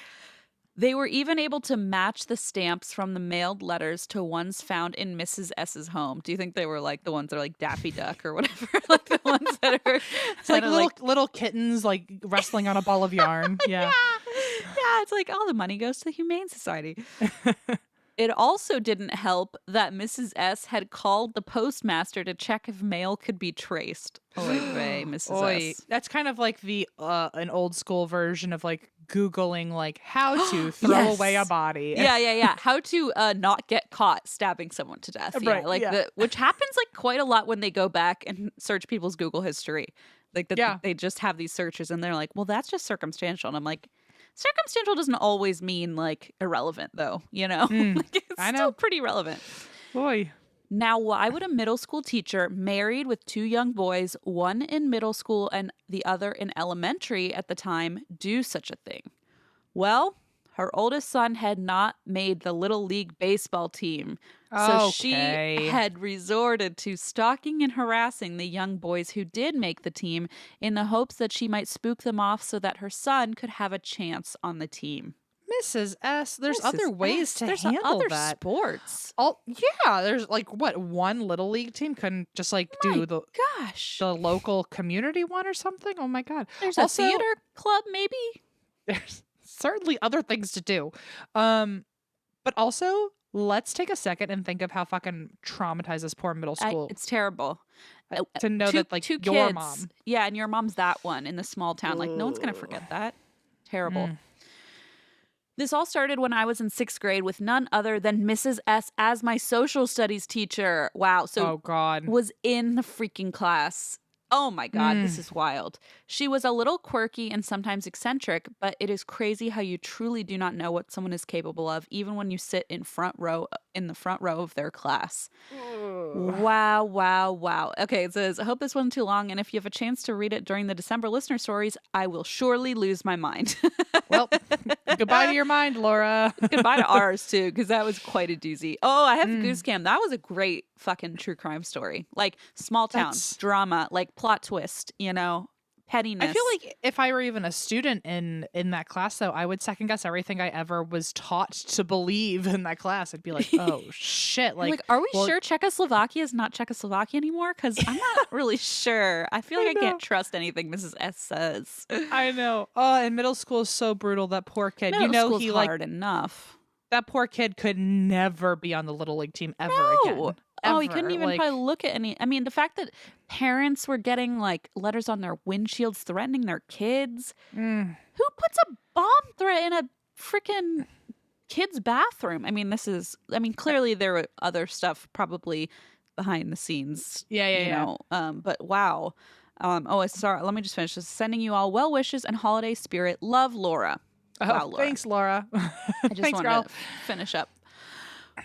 They were even able to match the stamps from the mailed letters to ones found in Mrs. S's home. Do you think they were like the ones that are like Daffy Duck or whatever? Like the ones that are it's like little kittens like wrestling on a ball of yarn. Yeah. Yeah, it's like all the money goes to the Humane Society. It also didn't help that Mrs. S had called the postmaster to check if mail could be traced. Oy vey, Mrs. S. That's kind of like the an old school version of like Googling like how to throw away a body. Yeah. How to not get caught stabbing someone to death. Which happens like quite a lot when they go back and search people's Google history. Like they just have these searches and they're like, well, that's just circumstantial. And I'm like, circumstantial doesn't always mean like irrelevant though, you know? Like, it's still pretty relevant. Boy. Now, why would a middle school teacher married with 2 young boys, one in middle school and the other in elementary at the time, do such a thing? Well, her oldest son had not made the Little League baseball team. So she had resorted to stalking and harassing the young boys who did make the team in the hopes that she might spook them off so that her son could have a chance on the team. Mrs. S, there's other ways to handle other that. Sports. There's like one Little League team couldn't just like do the local community one or something. Oh my God. There's also a theater club maybe. There's certainly other things to do. But also, let's take a second and think of how fucking traumatized this poor middle school. It's terrible. To know that, like, two your kids, mom. Yeah, and your mom's that one in the small town. Like, no one's going to forget that. Terrible. This all started when I was in 6th grade with none other than Mrs. S as my social studies teacher. Wow. So oh, God. was in the freaking class. Oh my God, this is wild. She was a little quirky and sometimes eccentric, but it is crazy how you truly do not know what someone is capable of, even when you sit in the front row of their class. Wow, wow, wow. Okay, it says, I hope this wasn't too long, and if you have a chance to read it during the December listener stories, I will surely lose my mind. Well, goodbye to your mind, Laura. Goodbye to ours, too, because that was quite a doozy. Oh, I have Goose Cam. That was a great fucking true crime story. Like, small town, drama, like plot twist, you know, pettiness. I feel like if I were even a student in that class, though, I would second guess everything I ever was taught to believe in that class. I'd be like, oh, shit. Like, are we sure Czechoslovakia is not Czechoslovakia anymore? Because I'm not really sure. I feel like I can't trust anything Mrs. S says. I know. Oh, and middle school is so brutal. That poor kid. Middle you know, school's he hard enough. That poor kid could never be on the Little League team ever again. Oh, he couldn't even probably look at any. I mean, the fact that parents were getting like letters on their windshields threatening their kids. Who puts a bomb threat in a freaking kid's bathroom? I mean, clearly there were other stuff probably behind the scenes. Yeah. But wow. Sorry. Let me just finish this. Sending you all well wishes and holiday spirit. Love, Laura. Oh, wow, Laura. Thanks, Laura. I just wanted to finish up.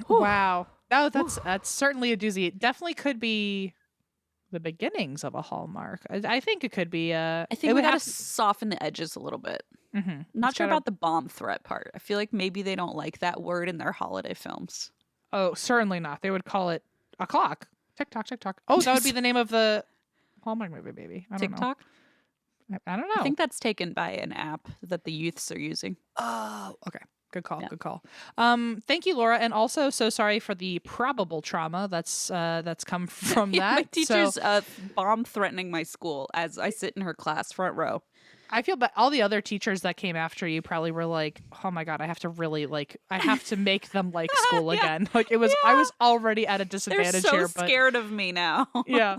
Wow. Oh, that's certainly a doozy. It definitely could be the beginnings of a Hallmark. I think it could be. I think we got to soften the edges a little bit. Mm-hmm. Not sure about the bomb threat part. I feel like maybe they don't like that word in their holiday films. Oh, certainly not. They would call it a clock. Tick-tock, tick-tock. Oh, that would be the name of the Hallmark movie, baby. I don't know. TikTok? I don't know. I think that's taken by an app that the youths are using. Oh, okay. Good call. Yeah. Good call. Thank you, Laura, and also so sorry for the probable trauma that's come from that. My teacher's bomb threatening my school as I sit in her class front row. I feel but all the other teachers that came after you probably were like, oh my God, I have to make them like school again. Like it was, I was already at a disadvantage. They're so scared of me now. Yeah.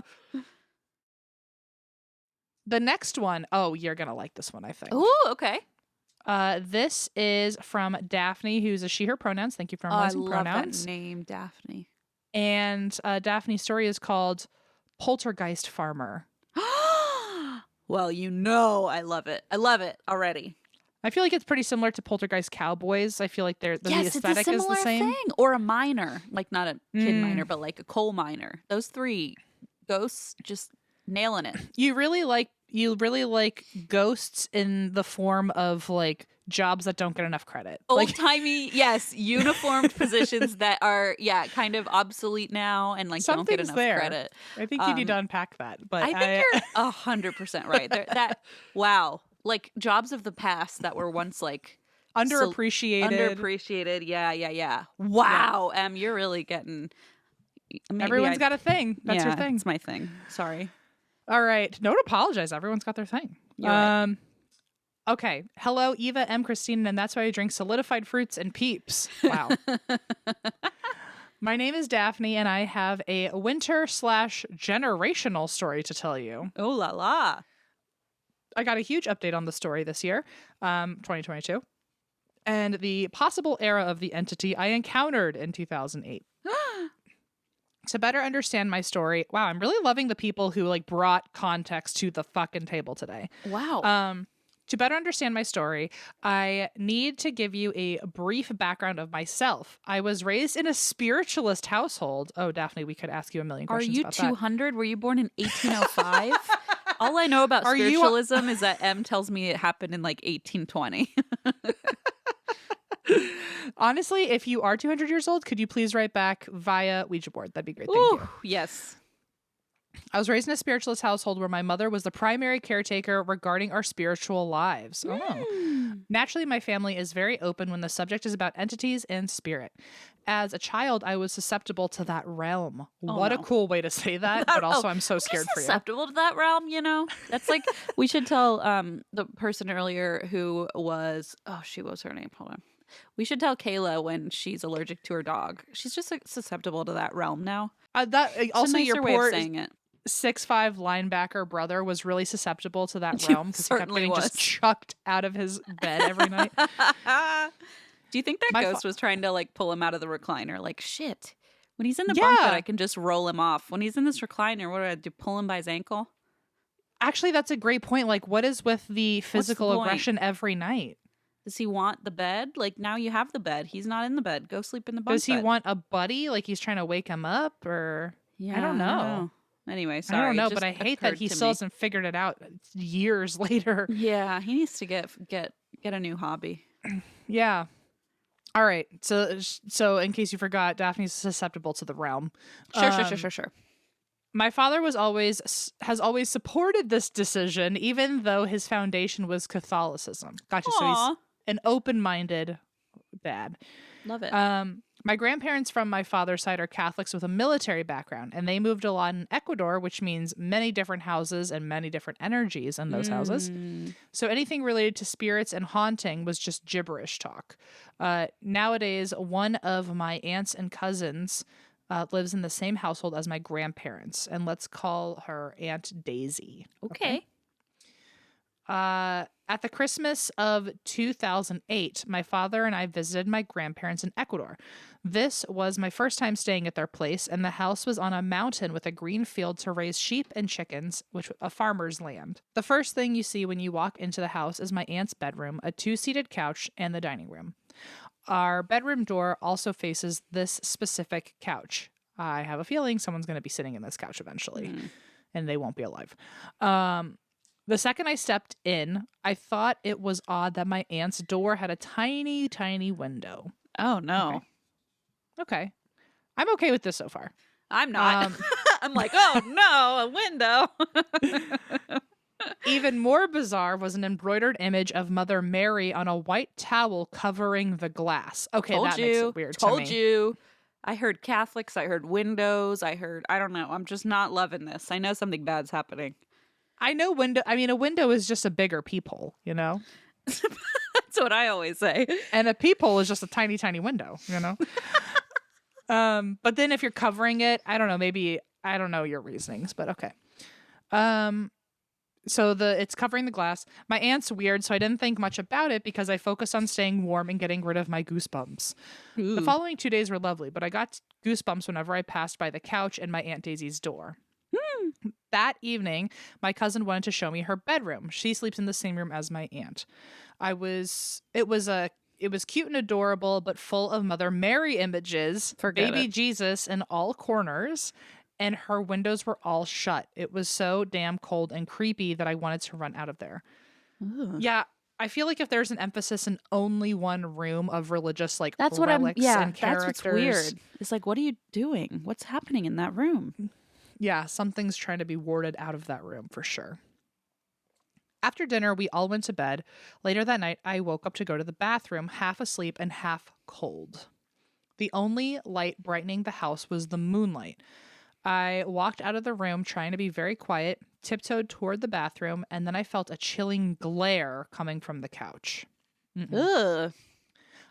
The next one, you're gonna like this one, I think. Oh, okay. This is from Daphne, who's a she, her pronouns. Thank you for emphasizing pronouns. I love that name, Daphne. And Daphne's story is called Poltergeist Farmer. Well, I love it. I love it already. I feel like it's pretty similar to Poltergeist Cowboys. I feel like the aesthetic is the same. Thing. Or a miner, like not a kid miner, but like a coal miner. Those three ghosts just nailing it. You really like ghosts in the form of like jobs that don't get enough credit. Old-timey, yes, uniformed positions that are kind of obsolete now and like don't get enough credit. I think you need to unpack that. But I think you're 100% right. Wow. Like jobs of the past that were once like underappreciated. Yeah. Wow. You're really getting everyone's got a thing. That's your thing. It's my thing. Sorry. All right. Don't apologize. Everyone's got their thing. You're right. Okay. Hello, Eva M. Christine, and that's why I drink solidified fruits and peeps. Wow. My name is Daphne, and I have a winter/generational story to tell you. Oh la la. I got a huge update on the story this year, 2022, and the possible era of the entity I encountered in 2008. To better understand my story, wow, I'm really loving the people who like brought context to the fucking table today. Wow. To better understand my story, I need to give you a brief background of myself. I was raised in a spiritualist household. Oh, Daphne, we could ask you a million questions about that. Are you 200? Were you born in 1805? All I know about spiritualism is that M tells me it happened in like 1820. Honestly, if you are 200 years old, could you please write back via Ouija board? That'd be great. Thank you. Yes. I was raised in a spiritualist household where my mother was the primary caretaker regarding our spiritual lives. Naturally, my family is very open when the subject is about entities and spirit. As a child, I was susceptible to that realm. A cool way to say that, but also I'm so scared for you. Susceptible to that realm, you know? That's like, we should tell the person earlier who was, what was her name? Hold on. We should tell Kayla when she's allergic to her dog. She's just like, susceptible to that realm now. That also your way poor of saying it. 6'5" linebacker brother was really susceptible to that realm because he kept getting just chucked out of his bed every night. Do you think that ghost was trying to like pull him out of the recliner? Like, shit. When he's in the bunk bed, I can just roll him off. When he's in this recliner, what do I do? Pull him by his ankle? Actually, that's a great point. Like, what is with the physical aggression every night? Does he want the bed? Like, now you have the bed. He's not in the bed. Go sleep in the bunk bed. Does he want a buddy? Like, he's trying to wake him up? Or I don't know. Anyway, sorry. I don't know, but I hate that he still hasn't figured it out years later. Yeah, he needs to get a new hobby. Yeah. All right. So in case you forgot, Daphne's susceptible to the realm. Sure. My father has always supported this decision, even though his foundation was Catholicism. Gotcha. Aww. So he's an open-minded dad. Love it. My grandparents from my father's side are Catholics with a military background, and they moved a lot in Ecuador, which means many different houses and many different energies in those houses. So anything related to spirits and haunting was just gibberish talk. Nowadays, one of my aunts and cousins lives in the same household as my grandparents, and let's call her Aunt Daisy. Okay. At the Christmas of 2008, my father and I visited my grandparents in Ecuador. This was my first time staying at their place, and the house was on a mountain with a green field to raise sheep and chickens, which a farmer's land. The first thing you see when you walk into the house is my aunt's bedroom, a 2-seated couch, and the dining room. Our bedroom door also faces this specific couch. I have a feeling someone's going to be sitting in this couch eventually, and they won't be alive. The second I stepped in, I thought it was odd that my aunt's door had a tiny, tiny window. Oh, no. Okay. I'm okay with this so far. I'm not. I'm like, oh, no, a window. Even more bizarre was an embroidered image of Mother Mary on a white towel covering the glass. Okay, makes it weird to me. Told you. I heard Catholics. I heard windows. I don't know. I'm just not loving this. I know something bad's happening. I know a window is just a bigger peephole, you know? That's what I always say. And a peephole is just a tiny, tiny window, you know? But then if you're covering it, I don't know, maybe, I don't know your reasonings, but okay. So it's covering the glass. My aunt's weird, so I didn't think much about it because I focused on staying warm and getting rid of my goosebumps. Ooh. The following 2 days were lovely, but I got goosebumps whenever I passed by the couch and my Aunt Daisy's door. That evening, my cousin wanted to show me her bedroom. She sleeps in the same room as my aunt. It was cute and adorable, but full of Mother Mary images, baby Jesus in all corners, and her windows were all shut. It was so damn cold and creepy that I wanted to run out of there. Ooh. Yeah, I feel like if there's an emphasis in only one room of religious and characters. That's what's weird. It's like, what are you doing? What's happening in that room? Yeah, something's trying to be warded out of that room for sure. After dinner, we all went to bed. Later that night, I woke up to go to the bathroom, half asleep and half cold. The only light brightening the house was the moonlight. I walked out of the room trying to be very quiet, tiptoed toward the bathroom, and then I felt a chilling glare coming from the couch. Ugh.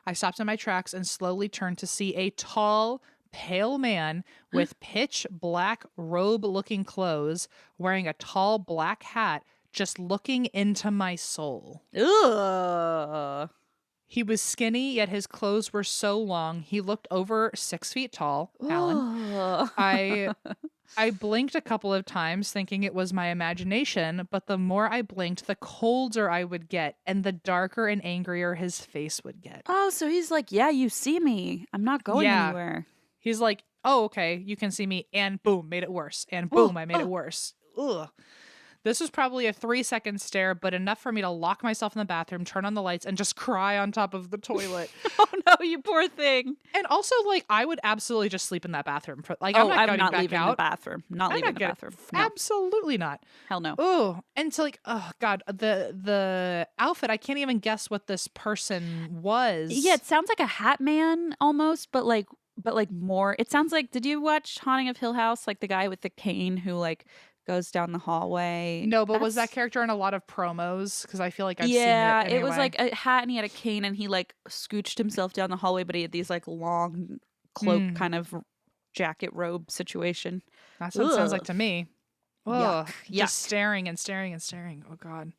I stopped in my tracks and slowly turned to see a tall, pale man with pitch black robe-looking clothes, wearing a tall black hat, just looking into my soul. Ugh. He was skinny, yet his clothes were so long. He looked over 6 feet tall, Alan. I blinked a couple of times thinking it was my imagination, but the more I blinked, the colder I would get and the darker and angrier his face would get. Oh, so he's like, yeah, you see me. I'm not going anywhere. He's like, oh, okay, you can see me, and boom, made it worse. And boom, I made it worse. Ugh. This was probably a 3-second stare, but enough for me to lock myself in the bathroom, turn on the lights, and just cry on top of the toilet. Oh no, you poor thing. And also, I would absolutely just sleep in that bathroom. I'm not leaving the bathroom. Not leaving the bathroom. No. Absolutely not. Hell no. Oh, and so oh God, the outfit, I can't even guess what this person was. Yeah, it sounds like a hat man almost, but more. It sounds like, did you watch Haunting of Hill House? Like the guy with the cane who goes down the hallway. No, but was that character in a lot of promos? Because I feel like I've seen it Yeah, anyway. it was like a hat and he had a cane and he like scooched himself down the hallway, but he had these like long cloak kind of jacket robe situation. That's what it sounds like to me. Oh, Yuck. just staring and staring and staring. Oh God.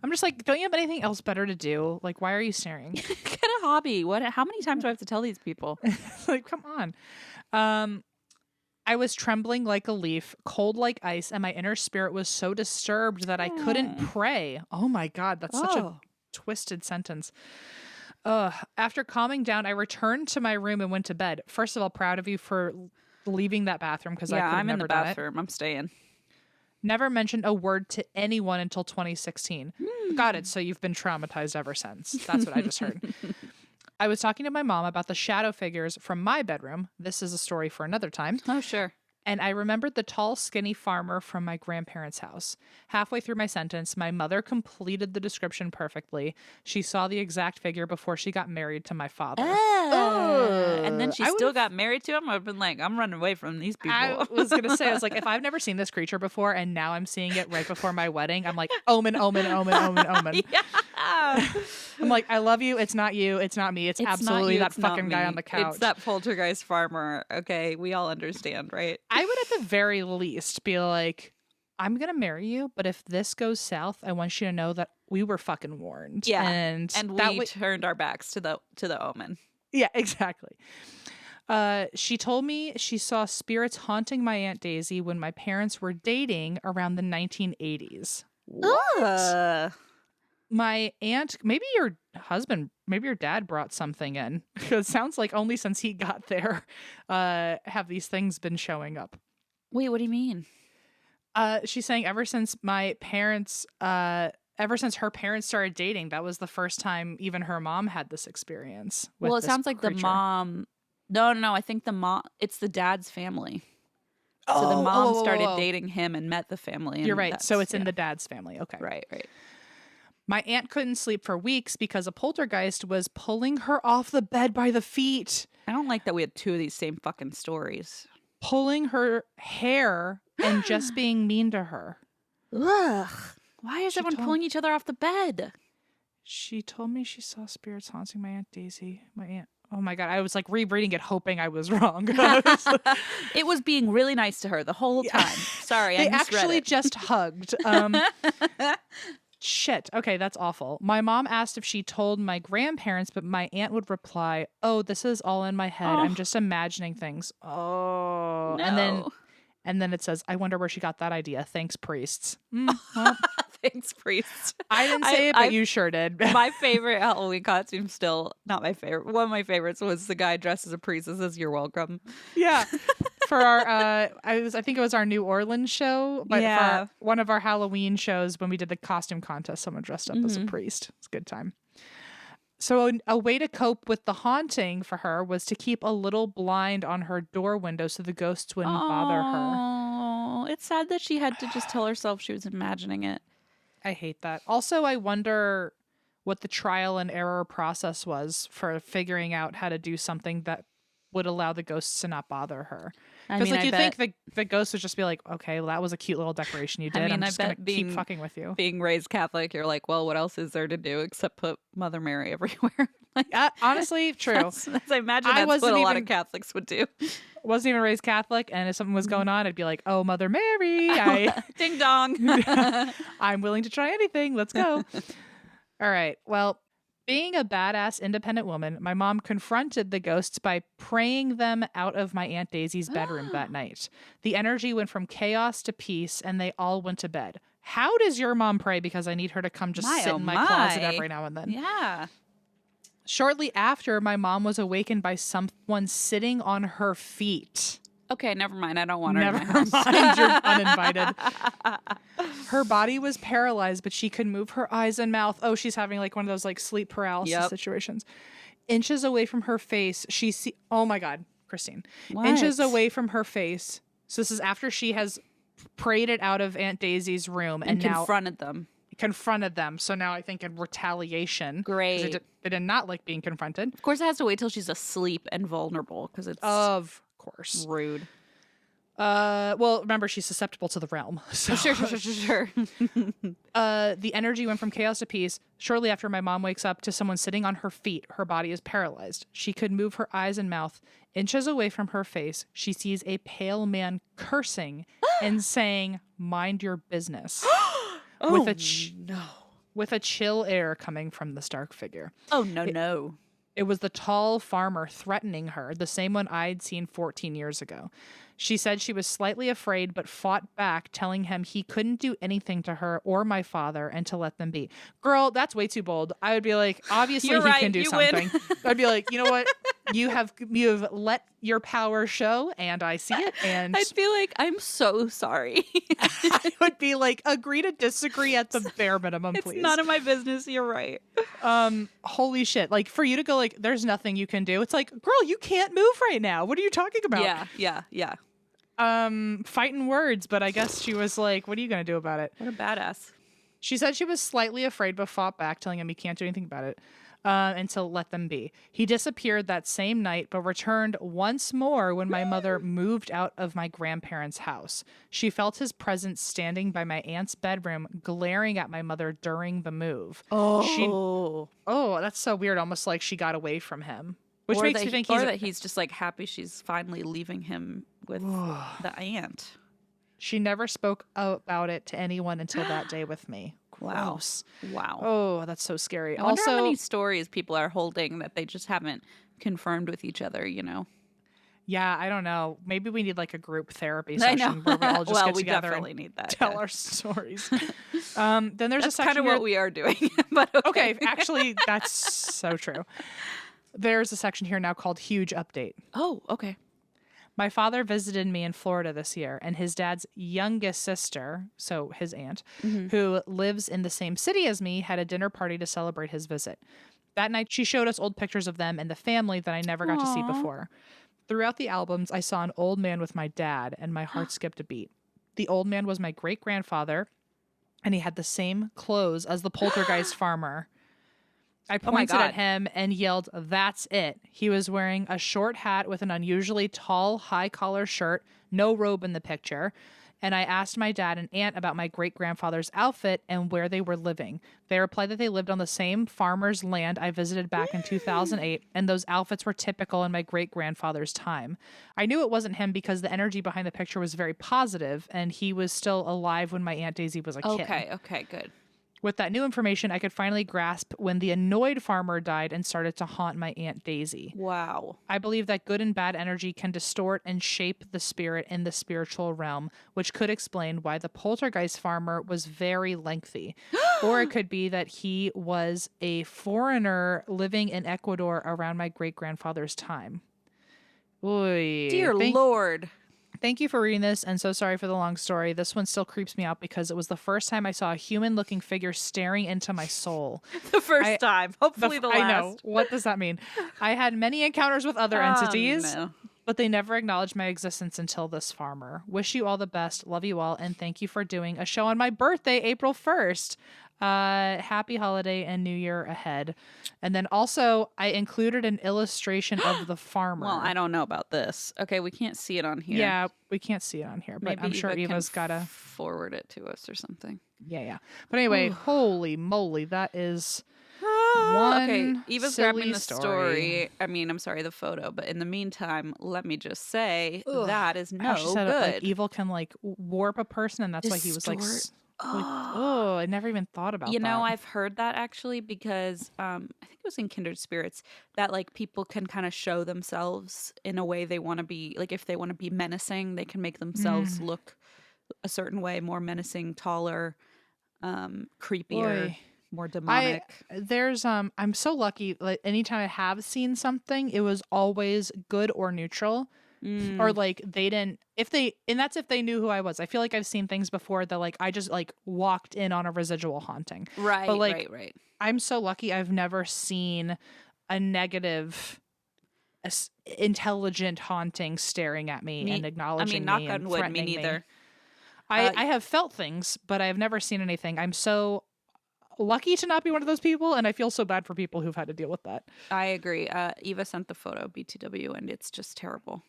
I'm just like, don't you have anything else better to do? Like, why are you staring? Get a hobby. How many times do I have to tell these people? Like, come on. I was trembling like a leaf, cold like ice, and my inner spirit was so disturbed that I couldn't pray. Oh my God, that's such a twisted sentence. After calming down, I returned to my room and went to bed. First of all, proud of you for leaving that bathroom because I could have I'm in never the done it. bathroom. I'm staying. Never mentioned a word to anyone until 2016. Got it. So you've been traumatized ever since. That's what I just heard. I was talking to my mom about the shadow figures from my bedroom. This is a story for another time. Oh, sure. And I remembered the tall, skinny farmer from my grandparents' house. Halfway through my sentence, my mother completed the description perfectly. She saw the exact figure before she got married to my father. And then she still got married to him. I've been like, I'm running away from these people. I was going to say, I was like, if I've never seen this creature before and now I'm seeing it right before my wedding, I'm like, omen, omen, omen, omen, omen. Yeah. I'm like, I love you. It's not you. It's not me. It's absolutely that fucking guy on the couch. It's that poltergeist farmer. Okay, we all understand, right? I would at the very least be like, I'm going to marry you, but if this goes south, I want you to know that we were fucking warned. Yeah. And we turned our backs to the omen. Yeah, exactly. She told me she saw spirits haunting my Aunt Daisy when my parents were dating around the 1980s. What? My aunt, maybe your husband, maybe your dad brought something in. It sounds like only since he got there have these things been showing up. Wait, what do you mean? She's saying ever since her parents started dating, that was the first time even her mom had this experience. Well, it sounds like the mom. No. I think it's the dad's family. So the mom started dating him and met the family. You're right. So it's in the dad's family. Okay. Right. My aunt couldn't sleep for weeks because a poltergeist was pulling her off the bed by the feet. I don't like that we had two of these same fucking stories. Pulling her hair and just being mean to her. Ugh. Why is everyone pulling each other off the bed? She told me she saw spirits haunting my Aunt Daisy. My aunt. Oh my God. I was like rereading it, hoping I was wrong. It was being really nice to her the whole time. Sorry, they I misread actually it. just hugged. Shit. Okay, that's awful. My mom asked if she told my grandparents, but my aunt would reply, "Oh, this is all in my head. I'm just imagining things." Oh. No. And then it says, "I wonder where she got that idea. Thanks, priests." Well, Thanks, priest. I didn't say it, but you sure did. My favorite Halloween costume not my favorite. One of my favorites was the guy dressed as a priest that says, "You're welcome." Yeah. For our I think it was our New Orleans show, but for one of our Halloween shows when we did the costume contest, someone dressed up as a priest. It's a good time. So a way to cope with the haunting for her was to keep a little blind on her door window so the ghosts wouldn't bother her. Oh, it's sad that she had to just tell herself she was imagining it. I hate that. Also, I wonder what the trial and error process was for figuring out how to do something that would allow the ghosts to not bother her. Because you think the ghost would just be like, okay, well, that was a cute little decoration you did. I'm just going to keep fucking with you. Being raised Catholic, you're like, well, what else is there to do except put Mother Mary everywhere? Like, honestly, true. I imagine that's what a lot of Catholics would do. Wasn't even raised Catholic, and if something was going on, I'd be like, oh, Mother Mary. Ding dong. I'm willing to try anything. Let's go. All right. Well, being a badass independent woman, my mom confronted the ghosts by praying them out of my Aunt Daisy's bedroom that night. The energy went from chaos to peace, and they all went to bed. How does your mom pray? Because I need her to come just sit in my closet every now and then. Yeah. Shortly after, my mom was awakened by someone sitting on her feet. Okay, never mind. I don't want her Never in my house. mind. You're uninvited. Her body was paralyzed, but she could move her eyes and mouth. Oh, she's having like one of those like sleep paralysis situations. Inches away from her face, oh my God, Christine. What? Inches away from her face. So this is after she has prayed it out of Aunt Daisy's room and now confronted them. So now I think in retaliation. Great. They did not like being confronted. Of course, it has to wait till she's asleep and vulnerable because it's of course rude. Well, remember, she's susceptible to the realm. So. Sure. The energy went from chaos to peace. Shortly after, my mom wakes up to someone sitting on her feet. Her body is paralyzed. She could move her eyes and mouth. Inches away from her face, she sees a pale man cursing and saying, "Mind your business." with a chill air coming from this dark figure. Oh, no. It was the tall farmer threatening her, the same one I'd seen 14 years ago. She said she was slightly afraid, but fought back, telling him he couldn't do anything to her or my father and to let them be. Girl, that's way too bold. I would be like, obviously he can do something. I'd be like, you know what? You have let your power show, and I see it. And I'd be like, I'm so sorry. I would be like, agree to disagree at the bare minimum, please. It's none of my business. You're right. Holy shit. Like, for you to go like, there's nothing you can do. It's like, girl, you can't move right now. What are you talking about? Yeah. Fighting words, but I guess she was like, what are you going to do about it? What a badass. She said she was slightly afraid, but fought back, telling him he can't do anything about it, and to let them be. He disappeared that same night, but returned once more when my mother moved out of my grandparents' house. She felt his presence standing by my aunt's bedroom, glaring at my mother during the move. Oh, that's so weird. Almost like she got away from him. Which makes me think he's just like happy she's finally leaving him with the aunt. She never spoke about it to anyone until that day with me. Gross. Wow. Oh, that's so scary. I wonder how many stories people are holding that they just haven't confirmed with each other, you know? Yeah, I don't know. Maybe we need like a group therapy session where we all just get together and need that, tell our stories. Then there's that's a section kind of what we are doing. But okay, actually, that's so true. There's a section here now called Huge Update. Oh, okay. My father visited me in Florida this year, and his dad's youngest sister, so his aunt, who lives in the same city as me, had a dinner party to celebrate his visit. That night, she showed us old pictures of them and the family that I never got to see before. Throughout the albums, I saw an old man with my dad, and my heart skipped a beat. The old man was my great-grandfather, and he had the same clothes as the poltergeist farmer. I pointed at him and yelled, "That's it." He was wearing a short hat with an unusually tall, high-collar shirt, no robe in the picture. And I asked my dad and aunt about my great-grandfather's outfit and where they were living. They replied that they lived on the same farmer's land I visited back in 2008, and those outfits were typical in my great-grandfather's time. I knew it wasn't him because the energy behind the picture was very positive, and he was still alive when my Aunt Daisy was a kid. Okay, good. With that new information, I could finally grasp when the annoyed farmer died and started to haunt my Aunt Daisy. Wow. I believe that good and bad energy can distort and shape the spirit in the spiritual realm, which could explain why the poltergeist farmer was very lengthy. Or it could be that he was a foreigner living in Ecuador around my great-grandfather's time. Oy. Dear Lord. Thank you for reading this, and so sorry for the long story. This one still creeps me out because it was the first time I saw a human-looking figure staring into my soul. The first time. Hopefully the last. I know. What does that mean? I had many encounters with other entities, but they never acknowledged my existence until this farmer. Wish you all the best. Love you all, and thank you for doing a show on my birthday, April 1st. Happy holiday and New Year ahead. And then also I included an illustration of the farmer. Well, I don't know about this. Okay, we can't see it on here. Yeah, we can't see it on here, but maybe I'm sure Eva's gotta forward it to us or something. Yeah. But anyway, holy moly, that is one okay, Eva's grabbing the story. I mean, I'm sorry, the photo, but in the meantime, let me just say that is no she said good. Like, evil can like warp a person, and that's why he was like I never even thought about that. You know, I've heard that actually because I think it was in Kindred Spirits that like people can kind of show themselves in a way they want to be. Like if they want to be menacing, they can make themselves look a certain way, more menacing, taller, creepier, more demonic. I'm so lucky. Like anytime I have seen something, it was always good or neutral. Or like they didn't that's if they knew who I was. I feel like I've seen things before that like I just like walked in on a residual haunting. Right. But like right. I'm so lucky I've never seen a negative intelligent haunting staring at me and acknowledging me. Knock on wood, me neither. I have felt things, but I've never seen anything. I'm so lucky to not be one of those people, and I feel so bad for people who've had to deal with that. I agree. Eva sent the photo BTW and it's just terrible.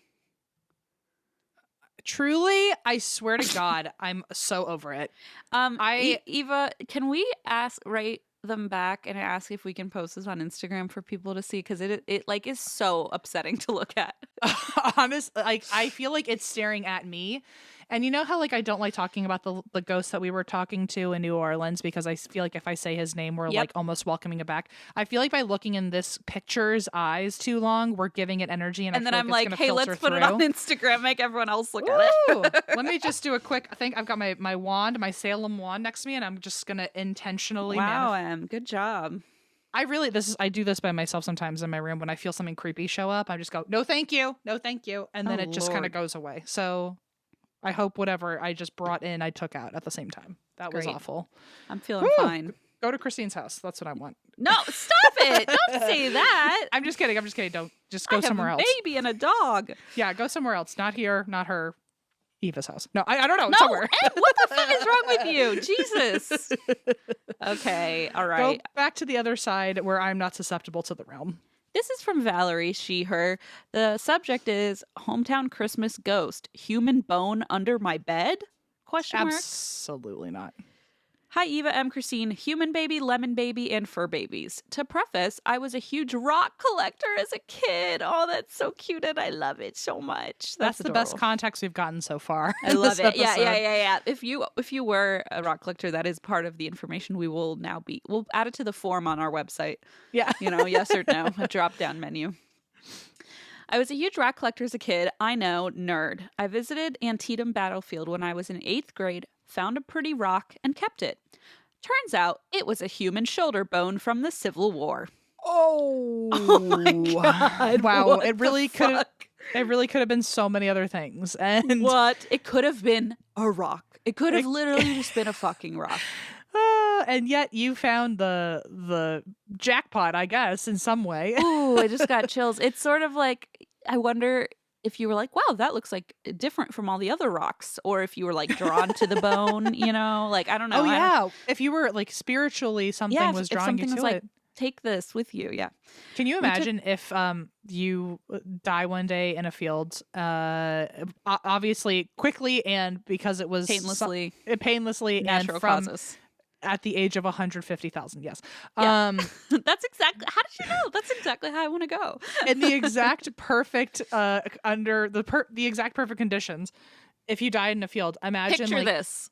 Truly, I swear to God, I'm so over it. Eva, can we write them back and ask if we can post this on Instagram for people to see? Because it like is so upsetting to look at. Honest, like I feel like it's staring at me. And you know how like I don't like talking about the ghost that we were talking to in New Orleans because I feel like if I say his name, we're like almost welcoming it back. I feel like by looking in this picture's eyes too long, we're giving it energy, and then I'm like, hey, let's put it on Instagram, make everyone else look at it. Let me just do a quick. I think I've got my wand, my Salem wand next to me, and I'm just gonna intentionally. Wow, good job. I do this by myself sometimes in my room when I feel something creepy show up. I just go, no, thank you, and then it just kind of goes away. So. I hope whatever I just brought in, I took out at the same time. That was awful. I'm feeling fine. Go to Christine's house. That's what I want. No, stop it. Don't say that. I'm just kidding. Don't. Just go somewhere else. Baby and a dog. Yeah, go somewhere else. Not here, not her. Eva's house. No, I don't know. No, somewhere. What the fuck is wrong with you? Jesus. Okay, all right. Go back to the other side where I'm not susceptible to the realm. This is from Valerie, she, her. The subject is hometown Christmas ghost. Human bone under my bed? Question mark. Absolutely not. Hi, Eva, M. Christine, human baby, lemon baby, and fur babies. To preface, I was a huge rock collector as a kid. Oh, that's so cute, and I love it so much. That's the best context we've gotten so far. I love it. Yeah. If you were a rock collector, that is part of the information we'll add it to the form on our website. Yeah. Yes or no, a drop-down menu. I was a huge rock collector as a kid. I know, nerd. I visited Antietam Battlefield when I was in 8th grade, found a pretty rock, and kept it. Turns out it was a human shoulder bone from the Civil War. Oh my God. Wow. It really could have been so many other things. And what? It could have been a rock. It could have literally just been a fucking rock. And yet you found the jackpot, I guess, in some way. Ooh, I just got chills. It's sort of like, I wonder if you were like, wow, that looks like different from all the other rocks, or if you were like drawn to the bone, like, I don't know. Oh yeah. If you were like spiritually something was drawing you to like, it. Take this with you. Yeah. Can you imagine if you die one day in a field, obviously quickly and because it was painlessly natural and from causes. At the age of 150,000, yes. Yeah. That's exactly. How did you know? That's exactly how I want to go. In the exact perfect under the exact perfect conditions. If you died in a field, imagine picture this.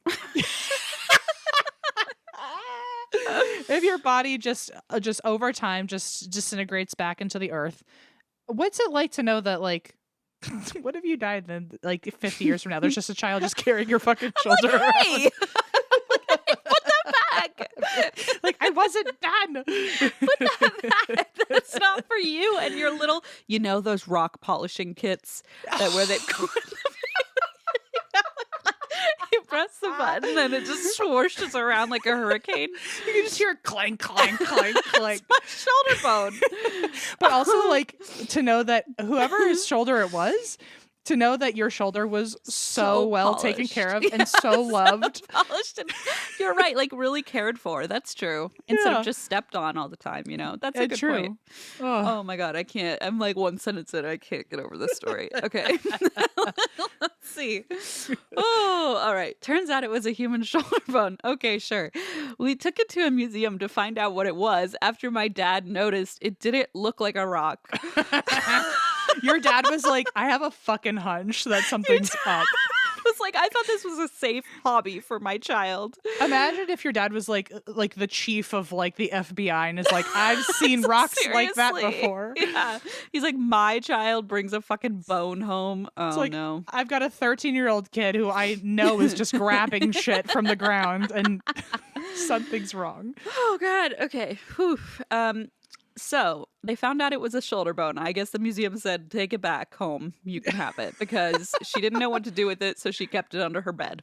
If your body just over time just disintegrates back into the earth, what's it like to know that like? What if you died then? Like 50 years from now, there's just a child just carrying your fucking shoulder around. Put that back. Like, I wasn't done. Put that back. That's not for you and your little, those rock polishing kits where they go in the you press the button and it just swooshes around like a hurricane. You can just hear clank, clank, clank, clank. It's my shoulder bone. But also, like, to know that whoever's shoulder it was, to know that your shoulder was so well polished. Taken care of and so loved. Polished. And you're right, like really cared for. That's true. Instead of just stepped on all the time, That's a good point. Oh my God, I can't. I'm like one sentence in, I can't get over this story. Okay. Let's see. Oh, all right. Turns out it was a human shoulder bone. Okay, sure. We took it to a museum to find out what it was after my dad noticed it didn't look like a rock. Your dad was like, I have a fucking hunch that something's up. Was like, I thought this was a safe hobby for my child. Imagine if your dad was like the chief of like the FBI and is like, I've seen rocks like that before. Yeah. He's like, my child brings a fucking bone home. Oh like, no. I've got a 13-year-old kid who I know is just grabbing shit from the ground and something's wrong. Oh God. Okay. Whew. So they found out it was a shoulder bone. I guess the museum said, take it back home. You can have it, because she didn't know what to do with it. So she kept it under her bed.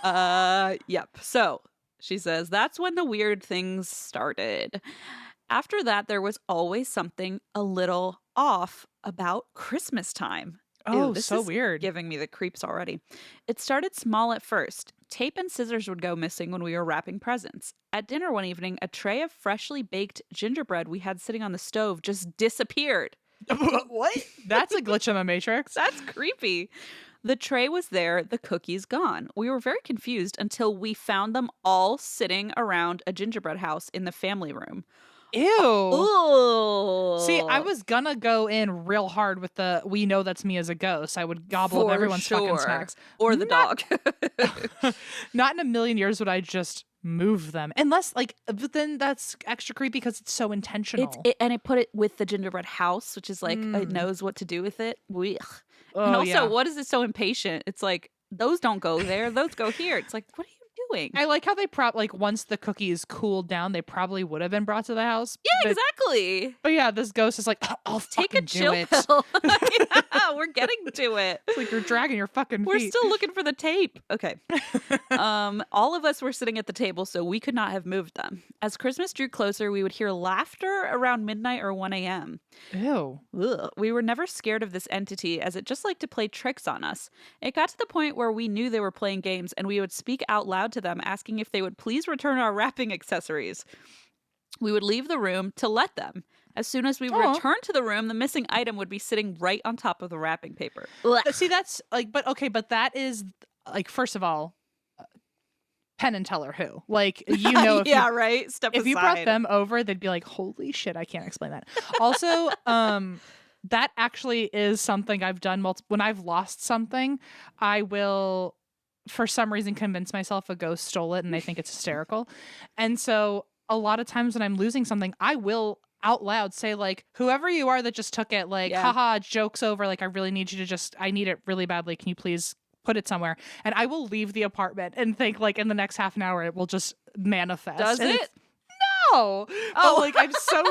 Yep. So she says, that's when the weird things started. After that, there was always something a little off about Christmastime. Oh, Ew, this so is weird. Giving me the creeps already. It started small at first. Tape and scissors would go missing when we were wrapping presents. At dinner one evening, a tray of freshly baked gingerbread we had sitting on the stove just disappeared. What? That's a glitch in the Matrix. That's creepy. The tray was there, the cookies gone. We were very confused until we found them all sitting around a gingerbread house in the family room. Ew. Ooh. See, I was gonna go in real hard with the "we know that's me as a ghost." I would gobble up everyone's fucking snacks. Or the dog. Not in a million years would I just move them. Unless, like, but then that's extra creepy because it's so intentional. And it put it with the gingerbread house, which is like, it knows what to do with it. And also, what is it so impatient? It's like, those don't go there. Those go here. It's like, what are you doing? I like how they once the cookies cooled down, they probably would have been brought to the house. Yeah, exactly. But yeah, this ghost is like, I'll take a chill pill. Yeah, we're getting to it. It's like you're dragging your fucking feet. We're still looking for the tape. Okay. All of us were sitting at the table, so we could not have moved them. As Christmas drew closer, we would hear laughter around midnight or 1 a.m. Ew. Ugh. We were never scared of this entity, as it just liked to play tricks on us. It got to the point where we knew they were playing games, and we would speak out loud to them, asking if they would please return our wrapping accessories. We would leave the room to let them. As soon as we returned to the room, the missing item would be sitting right on top of the wrapping paper. See, that's like, but that is like, first of all, Penn and Teller who, like, you know, if yeah, right. If you brought them over, they'd be like, holy shit, I can't explain that. Also, that actually is something I've done when I've lost something. I will, for some reason, convince myself a ghost stole it, and they think it's hysterical. And so a lot of times when I'm losing something, I will out loud say, like, whoever you are that just took it, like, haha, joke's over. Like, I really need you to I need it really badly. Can you please put it somewhere? And I will leave the apartment and think, like, in the next half an hour, it will just manifest. Does it? No. But, like, I'm so...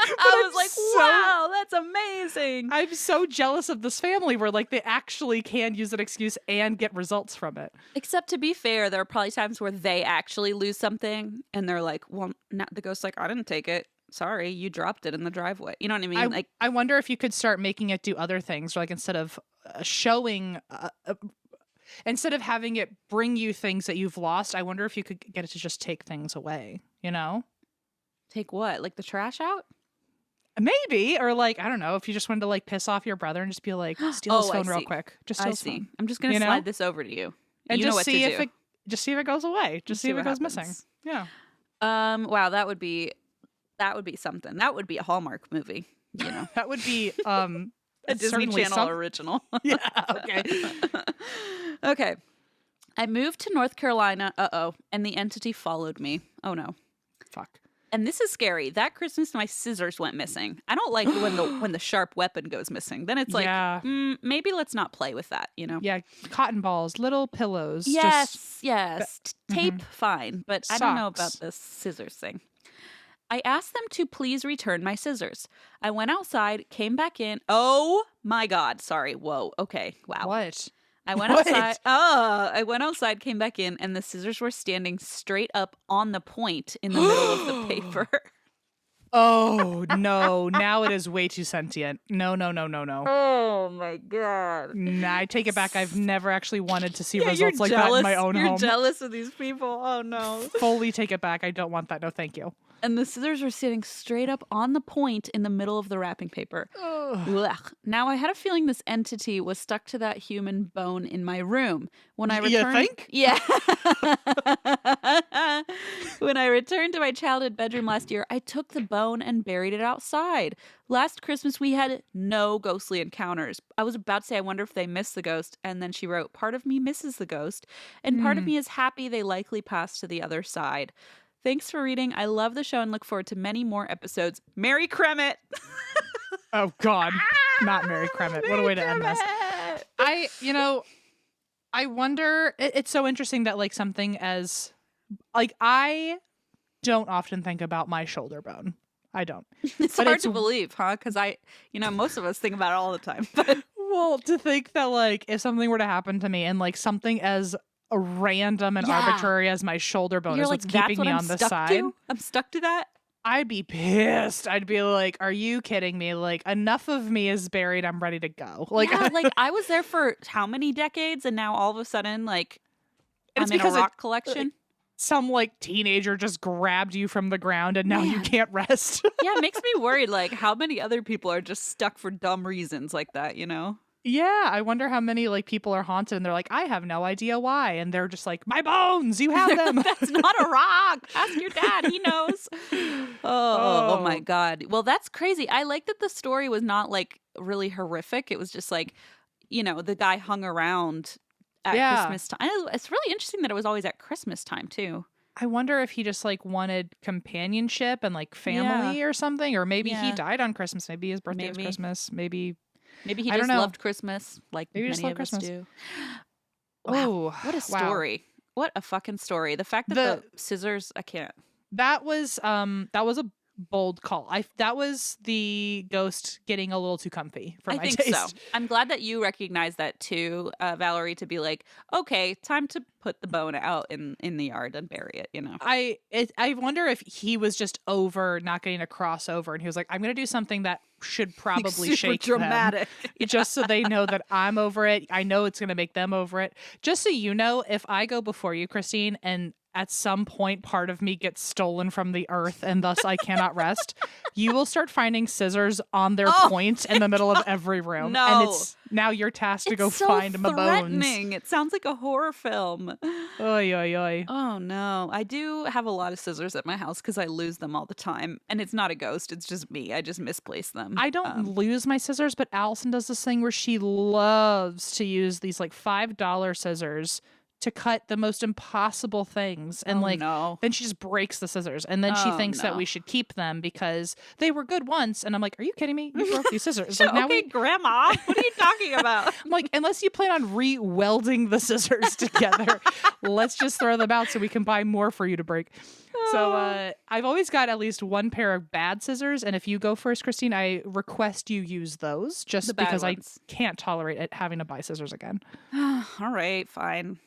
I was like, wow, that's amazing. I'm so jealous of this family where, like, they actually can use an excuse and get results from it. Except, to be fair, there are probably times where they actually lose something and they're like, well, the ghost's like, I didn't take it. Sorry, you dropped it in the driveway. You know what I mean? I wonder if you could start making it do other things, like, instead of showing... instead of having it bring you things that you've lost, I wonder if you could get it to just take things away, you know? Take what? Like the trash out? Maybe. Or, like, I don't know, if you just wanted to, like, piss off your brother and just be like, steal his phone real quick. Just steal his phone. I'm just going to slide this over to you. And you just know what see to if do. Just see if it goes away. Just see if it goes missing. Yeah. Wow, that would be something. That would be a Hallmark movie, you know. That would be a Disney Channel original. Yeah, okay. Okay. I moved to North Carolina, and the entity followed me. Oh no. Fuck. And this is scary. That Christmas, my scissors went missing. I don't like when the sharp weapon goes missing. Then it's like, maybe let's not play with that, you know? Yeah, cotton balls, little pillows. Yes. Tape, fine. But I don't know about this scissors thing. I asked them to please return my scissors. I went outside, came back in. Oh my God. Sorry. Whoa. Okay. Wow. What? I went outside, came back in, and the scissors were standing straight up on the point in the middle of the paper. Oh, no. Now it is way too sentient. No. Oh, my God. Nah, I take it back. I've never actually wanted to see results like that in my own home. You're jealous of these people. Oh, no. Fully take it back. I don't want that. No, thank you. And the scissors were sitting straight up on the point in the middle of the wrapping paper. Now, I had a feeling this entity was stuck to that human bone in my room. When I returned, you think? Yeah. When I returned to my childhood bedroom last year, I took the bone and buried it outside. Last Christmas, we had no ghostly encounters. I was about to say, I wonder if they missed the ghost. And then she wrote, part of me misses the ghost, and part of me is happy they likely passed to the other side. Thanks for reading. I love the show and look forward to many more episodes. Merry Chremit! Oh, God. Not Merry Chremit. What a way to end this. I wonder, it's so interesting that, like, something as, like, I don't often think about my shoulder bone. I don't. It's hard to believe, huh? Because most of us think about it all the time. But well, to think that, like, if something were to happen to me and, like, something as random and arbitrary as my shoulder bone is what's keeping me on the side. I'm stuck to that. I'd be pissed. I'd be like, are you kidding me? Like, enough of me is buried. I'm ready to go. Like, like I was there for how many decades, and now all of a sudden, like, it's I'm in a rock collection. Some, like, teenager just grabbed you from the ground and now you can't rest. Yeah, it makes me worried, like, how many other people are just stuck for dumb reasons like that, you know? Yeah, I wonder how many like people are haunted and they're like, I have no idea why. And they're just like, my bones, you have them. That's not a rock. Ask your dad. He knows. Oh my God. Well, that's crazy. I like that the story was not like really horrific. It was just like, the guy hung around at Christmas time. It's really interesting that it was always at Christmas time too. I wonder if he just like wanted companionship and like family or something, or maybe he died on Christmas. Maybe his birthday was Christmas. Maybe he just loved Christmas, like maybe many of us do. Wow, what a story! What a fucking story! The fact that the scissors, I can't. That was a bold call. That was the ghost getting a little too comfy for my taste. I think so. I'm glad that you recognize that too, Valerie, to be like, okay, time to put the bone out in the yard and bury it, I wonder if he was just over not getting a crossover and he was like, I'm going to do something that should probably like shake dramatic. Them, just so they know that I'm over it. I know it's going to make them over it. Just so you know, if I go before you, Christine, and at some point part of me gets stolen from the earth and thus I cannot rest, you will start finding scissors on their point in the middle of every room. No. And it's now your task to go find my bones. It sounds like a horror film. Oy, oy, oy. Oh no. I do have a lot of scissors at my house because I lose them all the time. And it's not a ghost, it's just me. I just misplace them. I don't lose my scissors, but Allison does this thing where she loves to use these like $5 scissors to cut the most impossible things. And then she just breaks the scissors. And then she thinks that we should keep them because they were good once. And I'm like, are you kidding me? You broke these scissors. Like, okay, Grandma, what are you talking about? I'm like, unless you plan on re-welding the scissors together, let's just throw them out so we can buy more for you to break. So I've always got at least one pair of bad scissors. And if you go first, Christine, I request you use those just because I can't tolerate it having to buy scissors again. All right, fine.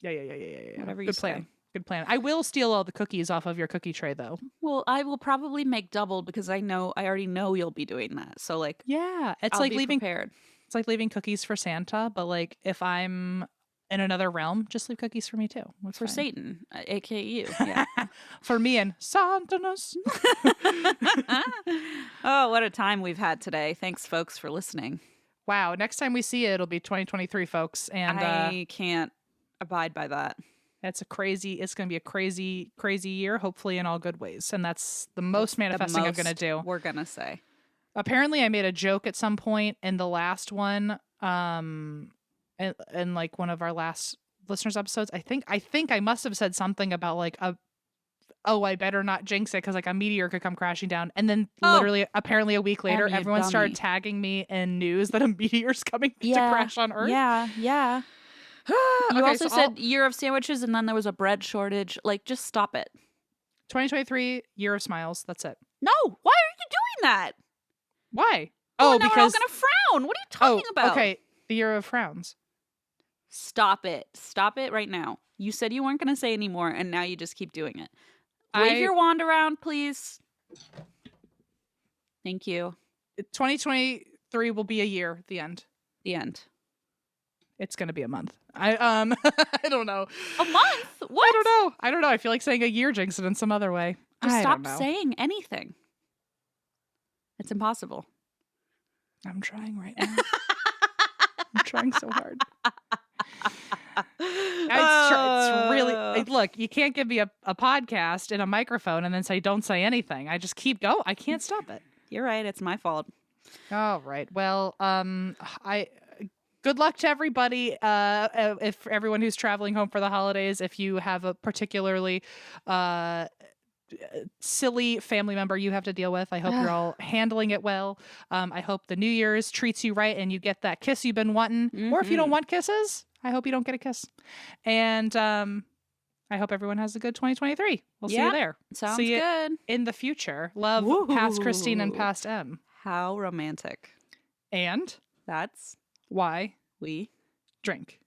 Yeah. Whatever you Good say. plan. Good plan. I will steal all the cookies off of your cookie tray, though. Well, I will probably make double because I already know you'll be doing that. So, like, yeah, it's I'll like be leaving. Prepared. It's like leaving cookies for Santa, but like if I'm in another realm, just leave cookies for me too. That's for fine. Satan, aka you. Yeah. For me and Santanus. Oh, what a time we've had today! Thanks, folks, for listening. Wow. Next time we see it, it'll be 2023, folks, and I can't abide by that. It's going to be a crazy, crazy year, hopefully in all good ways. And that's the most manifesting I'm going to do. We're going to say. Apparently I made a joke at some point in the last one, in like one of our last listeners episodes. I think I must have said something about like I better not jinx it because like a meteor could come crashing down. And then literally, apparently a week later, everyone started tagging me in news that a meteor's coming to crash on Earth. Yeah. You also said year of sandwiches and then there was a bread shortage. Like, just stop it. 2023, year of smiles. That's it. No, why are you doing that? Why? Well, because we're all gonna frown. What are you talking about? Okay, the year of frowns. Stop it. Stop it right now. You said you weren't gonna say anymore, and now you just keep doing it. Wave your wand around, please. Thank you. 2023 will be a year. The end. The end. It's gonna be a month. I I don't know. A month? What? I don't know. I feel like saying a year jinx it in some other way. Just stop saying anything. It's impossible. I'm trying right now. I'm trying so hard. It's really look. You can't give me a podcast and a microphone and then say don't say anything. I just keep going. I can't stop it. You're right. It's my fault. All right. Well, good luck to everybody. If everyone who's traveling home for the holidays, if you have a particularly silly family member you have to deal with, I hope you're all handling it well. I hope the New Year's treats you right and you get that kiss you've been wanting. Mm-hmm. Or if you don't want kisses, I hope you don't get a kiss. And I hope everyone has a good 2023. We'll see you there. Sounds see good. You in the future. Love, past Christine and past M. How romantic. And that's why we drink.